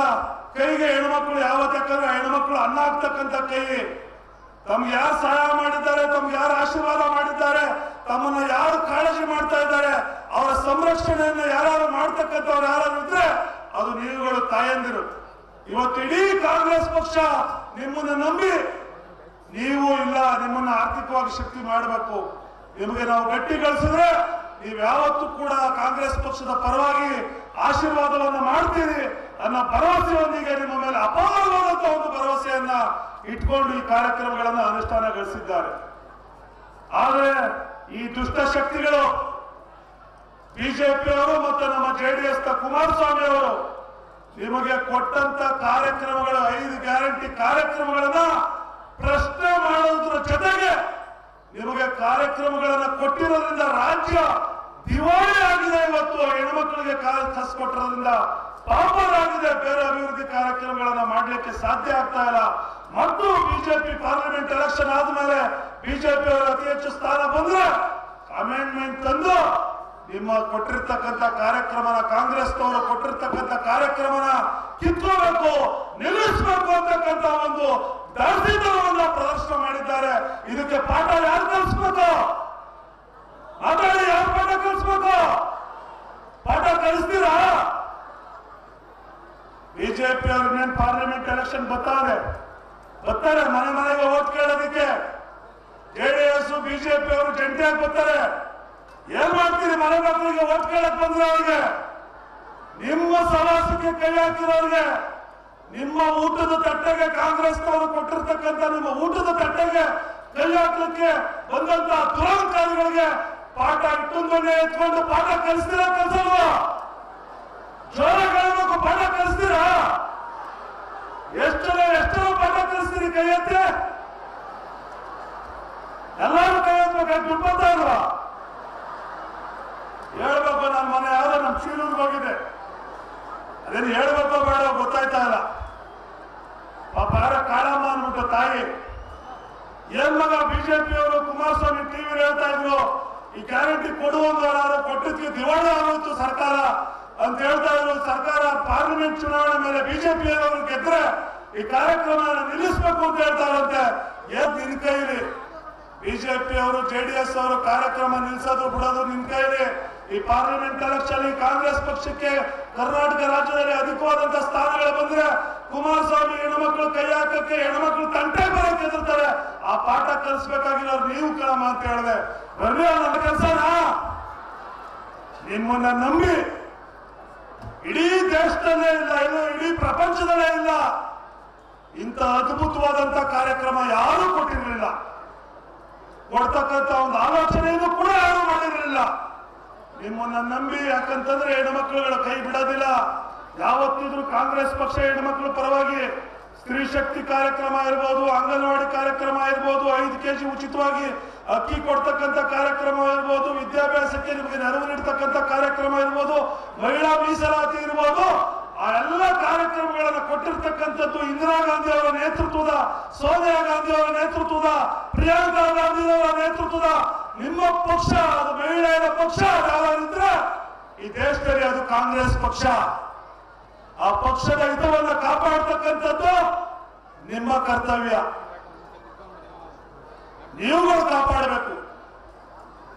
ಕೈಗೆ ಹೆಣ್ಮಕ್ಳು ಯಾವತ್ತಕ್ಕಂದ್ರೆ ಹೆಣ್ಮಕ್ಳು ಅನ್ನ ಹಾಕ್ತಕ್ಕಂಥ ಕೈ. ತಮ್ಗೆ ಯಾರು ಸಹಾಯ ಮಾಡಿದ್ದಾರೆ, ತಮ್ಗೆ ಯಾರು ಆಶೀರ್ವಾದ ಮಾಡಿದ್ದಾರೆ, ತಮ್ಮನ್ನ ಯಾರು ಕಾಳಜಿ ಮಾಡ್ತಾ ಇದ್ದಾರೆ, ಅವರ ಸಂರಕ್ಷಣೆಯನ್ನು ಯಾರು ಮಾಡ್ತಕ್ಕಂಥವ್ರು ಯಾರು ಇದ್ರೆ ಅದು ನೀವುಗಳು, ತಾಯಂದಿರು. ಇವತ್ತು ಇಡೀ ಕಾಂಗ್ರೆಸ್ ಪಕ್ಷ ನಿಮ್ಮನ್ನ ನಂಬಿ, ನೀವು ಇಲ್ಲ, ನಿಮ್ಮನ್ನ ಆರ್ಥಿಕವಾಗಿ ಶಕ್ತಿ ಮಾಡಬೇಕು. ನಿಮಗೆ ನಾವು ಗಟ್ಟಿಗೊಳಿಸಿದ್ರೆ ನೀವು ಯಾವತ್ತೂ ಕೂಡ ಕಾಂಗ್ರೆಸ್ ಪಕ್ಷದ ಪರವಾಗಿ ಆಶೀರ್ವಾದವನ್ನು ಮಾಡ್ತೀರಿ ಅನ್ನೋ ಭರವಸೆಯೊಂದಿಗೆ ನಿಮ್ಮ ಮೇಲೆ ಅಪಾರವಾದಂತಹ ಒಂದು ಭರವಸೆಯನ್ನ ಇಟ್ಕೊಂಡು ಈ ಕಾರ್ಯಕ್ರಮಗಳನ್ನು ಅನುಷ್ಠಾನಗೊಳಿಸಿದ್ದಾರೆ. ಆದರೆ ಈ ದುಷ್ಟ ಶಕ್ತಿಗಳು, ಬಿಜೆಪಿಯವರು ಮತ್ತು ನಮ್ಮ JDS ಕುಮಾರಸ್ವಾಮಿ ಅವರು ನಿಮಗೆ ಕೊಟ್ಟಂತ ಕಾರ್ಯಕ್ರಮಗಳು, 5 ಗ್ಯಾರಂಟಿ ಕಾರ್ಯಕ್ರಮಗಳನ್ನ ಪ್ರಶ್ನೆ ಮಾಡೋದ್ರ ಜೊತೆಗೆ ನಿಮಗೆ ಕಾರ್ಯಕ್ರಮಗಳನ್ನ ಕೊಟ್ಟಿರೋದ್ರಿಂದ ರಾಜ್ಯ ದಿವಾಳಿ ಆಗಿದೆ. ಇವತ್ತು ಹೆಣ್ಮಕ್ಳಿಗೆ ಕಸ್ಕೊಟ್ಟಿರೋದ್ರಿಂದ ಪಾಪರಾಗಿದೆ. ಬೇರೆ ಅಭಿವೃದ್ಧಿ ಕಾರ್ಯಕ್ರಮಗಳನ್ನ ಮಾಡ್ಲಿಕ್ಕೆ ಸಾಧ್ಯ ಆಗ್ತಾ ಇಲ್ಲ. ಮತ್ತು ಬಿಜೆಪಿ ಪಾರ್ಲಿಮೆಂಟ್ ಎಲೆಕ್ಷನ್ ಆದ್ಮೇಲೆ ಬಿಜೆಪಿ ಅವರು ಅತಿ ಹೆಚ್ಚು ಸ್ಥಾನ ಬಂದ್ರೆ ಅಮೆಂಡ್ಮೆಂಟ್ ತಂದು ನಿಮ್ಮ ಕೊಟ್ಟಿರ್ತಕ್ಕಂಥ ಕಾರ್ಯಕ್ರಮನ, ಕಾಂಗ್ರೆಸ್ನವರು ಕೊಟ್ಟಿರ್ತಕ್ಕಂಥ ಕಾರ್ಯಕ್ರಮನ ಕಿತ್ಕೋಬೇಕು, ನಿಲ್ಲಿಸಬೇಕು ಅಂತಕ್ಕಂಥ ಒಂದು ದಾರ್ಢ್ಯತನವನ್ನ ಪ್ರದರ್ಶನ ಮಾಡಿದ್ದಾರೆ. ಇದಕ್ಕೆ ಪಾಠ ಯಾರು ಕಲಿಸ್ಬೇಕು? ಮಾತಾಡಿ, ಯಾರು ಪಾಠ ಕಲಿಸ್ಬೇಕು? ಪಾಠ ಕಲಿಸ್ತೀರಾ? ಬಿಜೆಪಿ ಅವ್ರ ಪಾರ್ಲಿಮೆಂಟ್ ಎಲೆಕ್ಷನ್ ಬರ್ತಾರೆ, ಮನೆ ಮನೆಗೆ ಓಟ್ ಕೇಳೋದಕ್ಕೆ. JDS ಬಿಜೆಪಿ ಅವರು ಜಂಟಿಯಾಗಿ ಬರ್ತಾರೆ. ಏನ್ ಮಾಡ್ತೀರಿ? ಮನೆ ಮಕ್ಕಳಿಗೆ ಓಟ್ ಕೇಳಕ್ ಬಂದ್ರೆ ಅವ್ರಿಗೆ, ನಿಮ್ಮ ಸವಾಸಕ್ಕೆ ಕೈ ಹಾಕಿರೋರಿಗೆ, ನಿಮ್ಮ ಊಟದ ತಟ್ಟೆಗೆ ಕಾಂಗ್ರೆಸ್ನವರು ಕೊಟ್ಟಿರ್ತಕ್ಕಂಥ ನಿಮ್ಮ ಊಟದ ತಟ್ಟೆಗೆ ಕೈ ಹಾಕ್ಲಿಕ್ಕೆ ಬಂದಂತ ದುರಾಂಕಾರಿಗಳಿಗೆ ಪಾಠ ಇಟ್ಟೊಂದನ್ನೇ ಎತ್ಕೊಂಡು ಪಾಠ ಕಲಿಸ್ತೀರಾ? ಕಲ್ಸಲ್ವಾ? ಜೋರಾಗಿ ಹೇಳ್ಬೇಕು, ಪಾಠ ಕಲಿಸ್ತೀರಾ? ಎಷ್ಟು ಪಾಠ ಕಲಿಸ್ತೀರಿ? ಕೈ ಎತ್ತೆ, ಎಲ್ಲರೂ ಕೈ ಎತ್ತಬೇಕು. ದುಡ್ಬಂತ ಅಲ್ವಾ? ಹೇಳ್ಬೇಕು. ನನ್ನ ಮನೆ ಯಾವ್ದೋ ನಮ್ಮ ಶೀಲೂರ್ಗೆ ಹೋಗಿದೆ, ಅದೇನು ಹೇಳ್ಬೇಕೋ ಬೇಡ ಗೊತ್ತಾಯ್ತಾ ಇಲ್ಲ. ಪಾಪ ಯಾರ ಕಾಳಮ್ಮ ಅನ್ಬಿಟ್ಟು ತಾಯಿ, ಏನ್ ಮಗ ಬಿಜೆಪಿ ಅವರು ಕುಮಾರಸ್ವಾಮಿ ಟಿವಿ ಹೇಳ್ತಾ ಇದ್ರು, ಈ ಗ್ಯಾರಂಟಿ ಕೊಡುವಂತವರಾರು ಕೊಟ್ಟಿದ್ಕೆ ದಿವಾಳಿ ಆಗೋಯ್ತು ಸರ್ಕಾರ ಅಂತ ಹೇಳ್ತಾ ಇದ್ರು. ಸರ್ಕಾರ ಪಾರ್ಲಿಮೆಂಟ್ ಚುನಾವಣೆ ಮೇಲೆ ಬಿಜೆಪಿ ಅವರು ಗೆದ್ರೆ ಈ ಕಾರ್ಯಕ್ರಮ ನಿಲ್ಲಿಸಬೇಕು ಅಂತ ಹೇಳ್ತಾರಂತೆ. ಏನ್ ನಿನ್ ಕೈಲಿ? ಬಿಜೆಪಿ ಅವರು JDS ಅವರು ಕಾರ್ಯಕ್ರಮ ನಿಲ್ಸೋದು ಬಿಡೋದು ನಿನ್ ಕೈಲಿ. ಈ ಪಾರ್ಲಿಮೆಂಟ್ ಎಲೆಕ್ಷನ್ ಕಾಂಗ್ರೆಸ್ ಪಕ್ಷಕ್ಕೆ ಕರ್ನಾಟಕ ರಾಜ್ಯದಲ್ಲಿ ಅಧಿಕವಾದಂತಹ ಸ್ಥಾನಗಳು ಬಂದ್ರೆ ಕುಮಾರಸ್ವಾಮಿ ಹೆಣ್ಮಕ್ಳು ಕೈ ಹಾಕಕ್ಕೆ, ಹೆಣ್ಮಕ್ಳು ತಂಟೆ ಬರೋಕೆ ಎದುರ್ತಾರೆ. ಆ ಪಾಠ ಕಲಿಸ್ಬೇಕಾಗಿರೋರು ನೀವು ಕಣಮ್ಮ ಅಂತ ಹೇಳಿದೆ. ಬರ್ರಿ, ನನ್ನ ಕೆಲಸನ ನಿಮ್ಮನ್ನ ನಂಬಿ ಇಡೀ ದೇಶದಲ್ಲೇ ಇಲ್ಲ, ಇದು ಇಡೀ ಪ್ರಪಂಚದಲ್ಲೇ ಇಲ್ಲ, ಇಂಥ ಅದ್ಭುತವಾದಂತ ಕಾರ್ಯಕ್ರಮ ಯಾರೂ ಕೊಟ್ಟಿರಲಿಲ್ಲ. ಕೊಡ್ತಕ್ಕಂಥ ಒಂದು ಆಲೋಚನೆಯನ್ನು ಕೂಡ ಯಾರು ಮಾಡಿರಲಿಲ್ಲ. ನಿಮ್ಮನ್ನ ನಂಬಿ, ಯಾಕಂತಂದ್ರೆ ಹೆಣ್ಮಕ್ಳುಗಳ ಕೈ ಬಿಡೋದಿಲ್ಲ. ಯಾವತ್ತಿದ್ರು ಕಾಂಗ್ರೆಸ್ ಪಕ್ಷ ಹೆಣ್ಮಕ್ಳ ಪರವಾಗಿ ಸ್ತ್ರೀ ಶಕ್ತಿ ಕಾರ್ಯಕ್ರಮ ಇರ್ಬೋದು, ಅಂಗನವಾಡಿ ಕಾರ್ಯಕ್ರಮ ಇರ್ಬೋದು, 5 kg ಉಚಿತವಾಗಿ ಅಕ್ಕಿ ಕೊಡ್ತಕ್ಕಂಥ ಕಾರ್ಯಕ್ರಮ ಇರ್ಬೋದು, ವಿದ್ಯಾಭ್ಯಾಸಕ್ಕೆ ನಿಮಗೆ ನೆರವು ನೀಡ್ತಕ್ಕಂಥ ಕಾರ್ಯಕ್ರಮ ಇರ್ಬೋದು, ಮಹಿಳಾ ಮೀಸಲಾತಿ ಇರ್ಬೋದು, ಆ ಎಲ್ಲ ಕಾರ್ಯಕ್ರಮಗಳನ್ನು ಕೊಟ್ಟಿರ್ತಕ್ಕಂಥದ್ದು ಇಂದಿರಾ ಗಾಂಧಿ ಅವರ ನೇತೃತ್ವದ, ಸೋನಿಯಾ ಗಾಂಧಿ ಅವರ ನೇತೃತ್ವದ, ಪ್ರಿಯಾಂಕಾ ಗಾಂಧಿ ಅವರ ನೇತೃತ್ವದ ನಿಮ್ಮ ಪಕ್ಷ, ಅದು ಮಹಿಳೆಯರ ಪಕ್ಷ ಯಾರಿದ್ರೆ ಈ ದೇಶದಲ್ಲಿ ಅದು ಕಾಂಗ್ರೆಸ್ ಪಕ್ಷ. ಆ ಪಕ್ಷದ ಹಿತವನ್ನು ಕಾಪಾಡ್ತಕ್ಕಂಥದ್ದು ನಿಮ್ಮ ಕರ್ತವ್ಯ. ನೀವುಗಳು ಕಾಪಾಡಬೇಕು.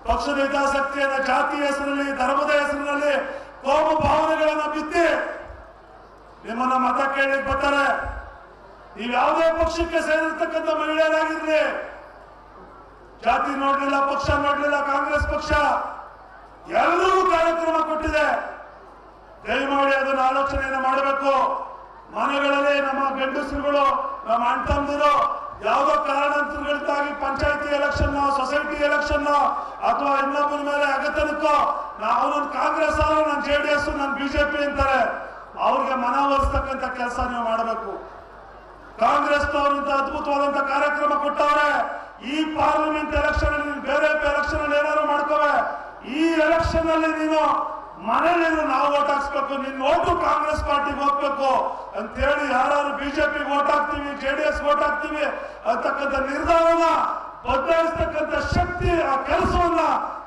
ಪಕ್ಷದ ಹಿತಾಸಕ್ತಿಯನ್ನ ಜಾತಿಯ ಹೆಸರಿನಲ್ಲಿ, ಧರ್ಮದ ಹೆಸರಿನಲ್ಲಿ ಕೋಮು ಭಾವನೆಗಳನ್ನ ಬಿತ್ತಿ ನಿಮ್ಮನ್ನ ಮತ ಕೇಳಲಿಕ್ಕೆ ಬರ್ತಾರೆ. ನೀವು ಯಾವುದೇ ಪಕ್ಷಕ್ಕೆ ಸೇರಿರ್ತಕ್ಕಂಥ ಮಹಿಳೆಯರಾಗಿರ್ಲಿ, ಜಾತಿ ನೋಡ್ಲಿಲ್ಲ, ಪಕ್ಷ ನೋಡ್ಲಿಲ್ಲ, ಕಾಂಗ್ರೆಸ್ ಪಕ್ಷ ಎಲ್ಲರಿಗೂ ಕಾರ್ಯಕ್ರಮ ಕೊಟ್ಟಿದೆ. ದಯಮಾಡಿ ಅದನ್ನು ಆಲೋಚನೆಯನ್ನು ಮಾಡಬೇಕು. ಮನೆಗಳಲ್ಲಿ ನಮ್ಮ ಗಂಡಸರುಗಳು, ನಮ್ಮ ಅಣ್ತಂದಿರು ಯಾವುದೋ ಕಾರಣಾಂತರಗಳಿಗಾಗಿ ಪಂಚಾಯತಿ ಎಲೆಕ್ಷನ್, ಸೊಸೈಟಿ ಎಲೆಕ್ಷನ್ ಅಥವಾ ಇನ್ನೊಬ್ಬರ ಮೇಲೆ ಅಗತ್ಯಕ್ಕೋ ಅವನು ಕಾಂಗ್ರೆಸ್ ಅವರು, ನಾನು JDS, ನಾನು BJP ಅಂತಾರೆ. ಅವ್ರಿಗೆ ಮನವೊಲಿಸ್ತಕ್ಕಂಥ ಕೆಲಸ ನೀವು ಮಾಡಬೇಕು. ಕಾಂಗ್ರೆಸ್ನವರಿಂದ ಅದ್ಭುತವಾದಂತ ಕಾರ್ಯಕ್ರಮ ಕೊಟ್ಟವ್ರೆ. ಈ ಪಾರ್ಲಿಮೆಂಟ್ ಎಲೆಕ್ಷನ್ ಅಲ್ಲಿ ಬೇರೆ ಎಲೆಕ್ಷನ್ ಅಲ್ಲಿ ಏನಾದ್ರು ಮಾಡ್ಕೋವೆ, ಈ ಎಲೆಕ್ಷನ್ ಅಲ್ಲಿ ನೀನು ಮನೇಲಿ ನಾವು ವೋಟ್ ಹಾಕ್ಸ್ಬೇಕು, ನಿನ್ನ ಓಟು ಕಾಂಗ್ರೆಸ್ ಪಾರ್ಟಿಗೆ ಹೋಗ್ಬೇಕು ಅಂತೇಳಿ ಯಾರು BJP ವೋಟ್ ಹಾಕ್ತೀವಿ, JDS ವೋಟ್ ಹಾಕ್ತೀವಿ ಅಂತಕ್ಕಂಥ ನಿರ್ಧಾರನ ಬದಲಾಯಿಸ್ತಕ್ಕಂಥ ಶಕ್ತಿ, ಆ ಕೆಲಸವನ್ನ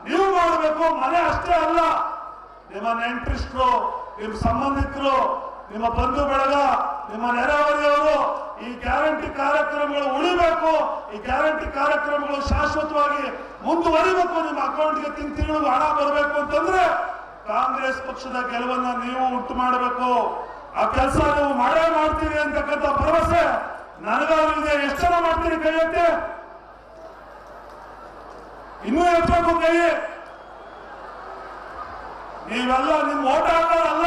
ನೀವು ಮಾಡಬೇಕು. ಮನೆ ಅಷ್ಟೇ ಅಲ್ಲ, ನಿಮ್ಮ ನೆಂಟರಿಷ್ಟರು, ನಿಮ್ಮ ಸಂಬಂಧಿಕರು, ನಿಮ್ಮ ಬಂಧು ಬಳಗ, ನಿಮ್ಮ ನೆರೆಹೊರೆಯವರು ಈ ಗ್ಯಾರಂಟಿ ಕಾರ್ಯಕ್ರಮಗಳು ಉಳಿಬೇಕು. ಈ ಗ್ಯಾರಂಟಿ ಕಾರ್ಯಕ್ರಮಗಳು ಶಾಶ್ವತವಾಗಿ ಮುಂದುವರಿಬೇಕು. ನಿಮ್ಮ ಅಕೌಂಟ್ಗೆ ತಿಂಗಳು ಹಣ ಬರಬೇಕು ಅಂತಂದ್ರೆ ಕಾಂಗ್ರೆಸ್ ಪಕ್ಷದ ಗೆಲುವನ್ನ ನೀವು ಉಂಟು ಮಾಡಬೇಕು. ಆ ಕೆಲಸ ನೀವು ಮಾಡೇ ಮಾಡ್ತೀವಿ ಅಂತಕ್ಕಂಥ ಭರವಸೆ ನನಗಾದ್ರು ಇದೆ. ಎಷ್ಟು ಜನ ಮಾಡ್ತೀರಿ ಕೈ ಎತ್ತಿ? ಇನ್ನೂ ಎತ್ತಬೇಕು ಕೈ. ನೀವೆಲ್ಲ ನಿಮ್ ಓಟ್ ಹಾಕೋದಲ್ಲ,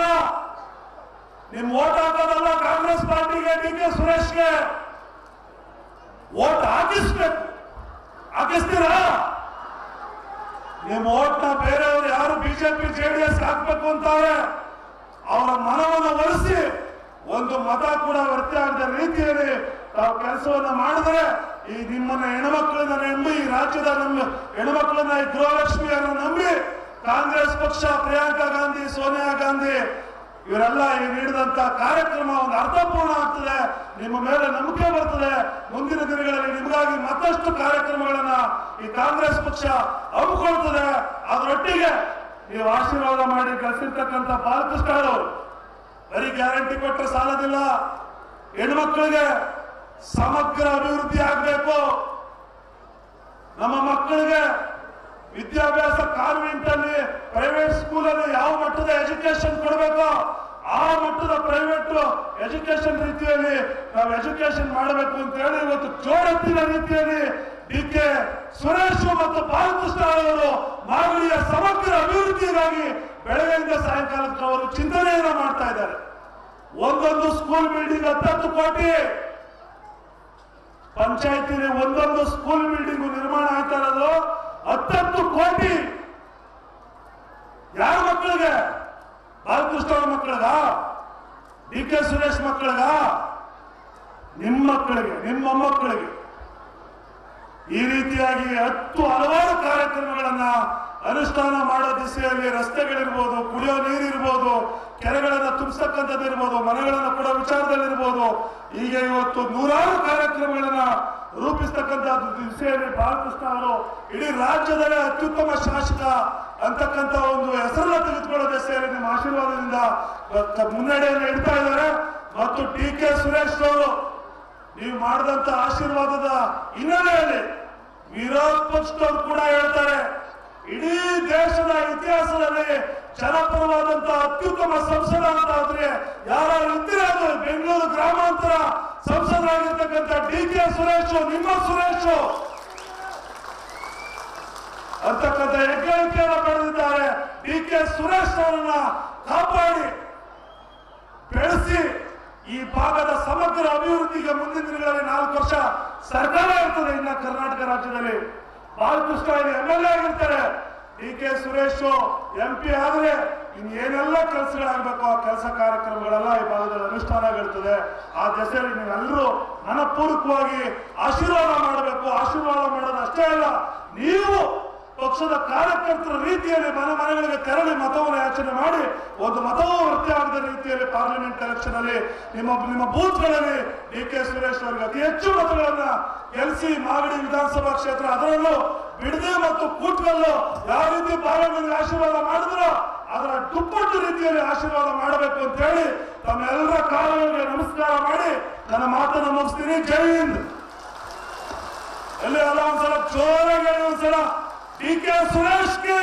ನಿಮ್ ಓಟ್ ಹಾಕೋದಲ್ಲ ಕಾಂಗ್ರೆಸ್ ಪಾರ್ಟಿಗೆ, DK ಸುರೇಶ್ಗೆ ಓಟ್ ಹಾಕಿಸ್ಬೇಕು. ಹಾಕಿಸ್ತೀರಾ? ನಿಮ್ ಓಟ್ನ ಬೇರೆಯವರು ಯಾರು BJP JDS ಹಾಕ್ಬೇಕು ಅಂತಾರೆ ಅವರ ಮನವನ್ನು ಒಲಿಸಿ ಒಂದು ಮತ ಕೂಡ ವ್ಯರ್ಥ ಆಗದ ರೀತಿಯಲ್ಲಿ ತಾವು ಕೆಲಸವನ್ನ ಮಾಡಿದ್ರೆ ಈ ನಿಮ್ಮನ್ನ ಹೆಣ್ಮಕ್ಳನ್ನ ನಂಬಿ, ಈ ರಾಜ್ಯದ ನಮ್ಮ ಹೆಣ್ಮಕ್ಳನ್ನ, ಈ ಗೃಹಲಕ್ಷ್ಮಿಯನ್ನು ನಂಬಿ ಕಾಂಗ್ರೆಸ್ ಪಕ್ಷ, ಪ್ರಿಯಾಂಕಾ ಗಾಂಧಿ, ಸೋನಿಯಾ ಗಾಂಧಿ ಇವರೆಲ್ಲ ಈ ನೀಡಿದಂತ ಕಾರ್ಯಕ್ರಮ ಒಂದು ಅರ್ಥಪೂರ್ಣ ಆಗ್ತದೆ. ನಿಮ್ಮ ಮೇಲೆ ನಂಬಿಕೆ ಬರ್ತದೆ. ಮುಂದಿನ ದಿನಗಳಲ್ಲಿ ನಿಮಗಾಗಿ ಮತ್ತಷ್ಟು ಕಾರ್ಯಕ್ರಮಗಳನ್ನ ಈ ಕಾಂಗ್ರೆಸ್ ಪಕ್ಷ ಹಮ್ಮಿಕೊಳ್ತದೆ. ಅದರೊಟ್ಟಿಗೆ ನೀವು ಆಶೀರ್ವಾದ ಮಾಡಿ ಕಳಿಸಿರ್ತಕ್ಕಂಥ ಬಾಲಕೃಷ್ಣ ಅವರು ಬರೀ ಗ್ಯಾರಂಟಿ ಕೊಟ್ಟರೆ ಸಾಲದಿಲ್ಲ. ಹೆಣ್ಮಕ್ಳಿಗೆ ಸಮಗ್ರ ಅಭಿವೃದ್ಧಿ ಆಗಬೇಕು. ನಮ್ಮ ಮಕ್ಕಳಿಗೆ ವಿದ್ಯಾಭ್ಯಾಸ, ಕಾನ್ವೆಂಟ್ ಅಲ್ಲಿ, ಪ್ರೈವೇಟ್ ಸ್ಕೂಲ್ ಅಲ್ಲಿ ಯಾವ ಮಟ್ಟದ ಎಜುಕೇಶನ್ ಕೊಡಬೇಕು ಆ ಮಟ್ಟದ ಪ್ರೈವೇಟ್ ಎಜುಕೇಶನ್ ರೀತಿಯಲ್ಲಿ ನಾವು ಎಜುಕೇಶನ್ ಮಾಡಬೇಕು ಅಂತ ಹೇಳಿ ಇವತ್ತು ಜೋಡೆತ್ತಿನ ರೀತಿಯಲ್ಲಿ DK ಸುರೇಶ್ ಮತ್ತು ಬಾಲಕೃಷ್ಣ ಅವರು ಮಾಗಡಿಯ ಸಮಗ್ರ ಅಭಿವೃದ್ಧಿಗಾಗಿ ಬೆಳಗ್ಗೆಯಿಂದ ಸಾಯಂಕಾಲಕ್ಕೆ ಅವರು ಚಿಂತನೆಯನ್ನ ಮಾಡ್ತಾ ಇದ್ದಾರೆ. ಒಂದೊಂದು ಸ್ಕೂಲ್ ಬಿಲ್ಡಿಂಗ್ 10 ಕೋಟಿ, ಪಂಚಾಯತಿಲಿ ಒಂದೊಂದು ಸ್ಕೂಲ್ ಬಿಲ್ಡಿಂಗ್ ನಿರ್ಮಾಣ ಆಗ್ತಾ ಇರೋದು 10 ಕೋಟಿ. ಯಾರ ಮಕ್ಕಳಿಗೆ? ಬಾಲಕೃಷ್ಣ ಅವ್ರ ಮಕ್ಕಳಿಗ? DK ಸುರೇಶ್ ಮಕ್ಕಳಿಗ? ನಿಮ್ಮ ಮಕ್ಕಳಿಗೆ, ನಿಮ್ಮ ಮೊಮ್ಮಕ್ಕಳಿಗೆ. ಈ ರೀತಿಯಾಗಿ ಹಲವಾರು ಕಾರ್ಯಕ್ರಮಗಳನ್ನ ಅನುಷ್ಠಾನ ಮಾಡೋ ದಿಸೆಯಲ್ಲಿ ರಸ್ತೆಗಳಿರ್ಬೋದು, ಕುಡಿಯೋ ನೀರಿರ್ಬೋದು, ಕೆರೆಗಳನ್ನ ತುಂಬಿಸ್ತಕ್ಕಂಥದ್ದಿರ್ಬೋದು, ಮನೆಗಳನ್ನ ಕೊಡೋ ವಿಚಾರದಲ್ಲಿರ್ಬೋದು, ಹೀಗೆ ಇವತ್ತು ನೂರಾರು ಕಾರ್ಯಕ್ರಮಗಳನ್ನ ರೂಪಿಸ್ತಕ್ಕಂಥ ದಿಸೆಯಲ್ಲಿ ಬಾಲಕೃಷ್ಣ ಅವರು ಇಡೀ ರಾಜ್ಯದಲ್ಲೇ ಅತ್ಯುತ್ತಮ ಶಾಸಕ ಅಂತಕ್ಕಂಥ ಒಂದು ಹೆಸರನ್ನ ತೆಗೆದುಕೊಳ್ಳೋ ದಿಸೆಯಲ್ಲಿ ನಿಮ್ಮ ಆಶೀರ್ವಾದದಿಂದ ಮುನ್ನಡೆಯನ್ನು ಇಡ್ತಾ ಇದ್ದಾರೆ. ಮತ್ತು DK ಸುರೇಶ್ ಅವರು ನೀವು ಮಾಡಿದಂತ ಆಶೀರ್ವಾದದ ಹಿನ್ನೆಲೆಯಲ್ಲಿ ವಿರೋಧ ಪಕ್ಷದವರು ಕೂಡ ಹೇಳ್ತಾರೆ, ಇಡೀ ದೇಶದ ಇತಿಹಾಸದಲ್ಲಿ ಜನಪರವಾದಂತ ಅತ್ಯುತ್ತಮ ಸಂಸದ ಅಂತ ಆದ್ರೆ ಯಾರು ಇದ್ದೀರಾ? ಬೆಂಗಳೂರು ಗ್ರಾಮಾಂತರ ಸಂಸದರಾಗಿರ್ತಕ್ಕಂಥ DK ಸುರೇಶ್, ನಿಮ್ಮ ಸುರೇಶ್ ಅಂತಕ್ಕಂಥ ಹೆಗ್ಗಳಿಕೆಯನ್ನು ಪಡೆದಿದ್ದಾರೆ. DK ಸುರೇಶ್ ಅವರನ್ನ ಕಾಪಾಡಿ ಬೆಳೆಸಿ ಈ ಭಾಗದ ಸಮಗ್ರ ಅಭಿವೃದ್ಧಿಗೆ ಮುಂದಿನ ದಿನಗಳಲ್ಲಿ 4 ವರ್ಷ ಸರ್ಕಾರ ಇರ್ತದೆ. ಇನ್ನ ಕರ್ನಾಟಕ ರಾಜ್ಯದಲ್ಲಿ ಬಾಲಕೃಷ್ಣ MLA ಆಗಿರ್ತಾರೆ. DK ಸುರೇಶ್ MP ಆದ್ರೆ ಇನ್ನೇನೆಲ್ಲ ಕೆಲಸಗಳಾಗಬೇಕು ಆ ಕೆಲಸ ಕಾರ್ಯಕ್ರಮಗಳೆಲ್ಲ ಈ ಭಾಗದಲ್ಲಿ ಅನುಷ್ಠಾನಗಳಿರ್ತದೆ. ಆ ದೆಸೆಯಲ್ಲಿ ನೀವೆಲ್ಲರೂ ಮನಪೂರ್ವಕವಾಗಿ ಆಶೀರ್ವಾದ ಮಾಡಬೇಕು. ಆಶೀರ್ವಾದ ಮಾಡೋದು ಅಷ್ಟೇ ಅಲ್ಲ, ನೀವು ಪಕ್ಷದ ಕಾರ್ಯಕರ್ತರ ರೀತಿಯಲ್ಲಿ ಮನೆಗಳಿಗೆ ತೆರಳಿ ಮತವನ್ನು ಯಾಚನೆ ಮಾಡಿ ಒಂದು ಮತವೂ ವೃತ್ತಿ ಆಗದ ರೀತಿಯಲ್ಲಿ ಪಾರ್ಲಿಮೆಂಟ್ ಎಲೆಕ್ಷನ್ ಅಲ್ಲಿ ನಿಮ್ಮ ಬೂತ್ಗಳಲ್ಲಿ DK ಸುರೇಶ್ ಅವರಿಗೆ ಅತಿ ಹೆಚ್ಚು ಮತಗಳನ್ನ ಗೆಲ್ಲಿಸಿ ಮಾಗಡಿ ವಿಧಾನಸಭಾ ಕ್ಷೇತ್ರ, ಅದರಲ್ಲೂ ಬಿಡದಿ ಮತ್ತು ಕೂಟ್ಕಲ್ಲು ಯಾವ ರೀತಿ ಪಾರ್ಲಿಮೆಂಟ್ ಆಶೀರ್ವಾದ ಮಾಡಿದ್ರು ಅದರ ದುಪ್ಪಟ್ಟು ರೀತಿಯಲ್ಲಿ ಆಶೀರ್ವಾದ ಮಾಡಬೇಕು ಅಂತ ಹೇಳಿ ತಮ್ಮೆಲ್ಲರ ಕಾಲಗಳಿಗೆ ನಮಸ್ಕಾರ ಮಾಡಿ ನನ್ನ ಮಾತನ್ನು ಮುಗಿಸ್ತೀನಿ. ಜೈ ಹಿಂದ್. ಎಲ್ಲಿ ಅಲ್ಲ ಒಂದ್ಸಲ ಜೋರಾಗಿ ಒಂದ್ಸಲ DK ಸುರೇಶ್ಗೆ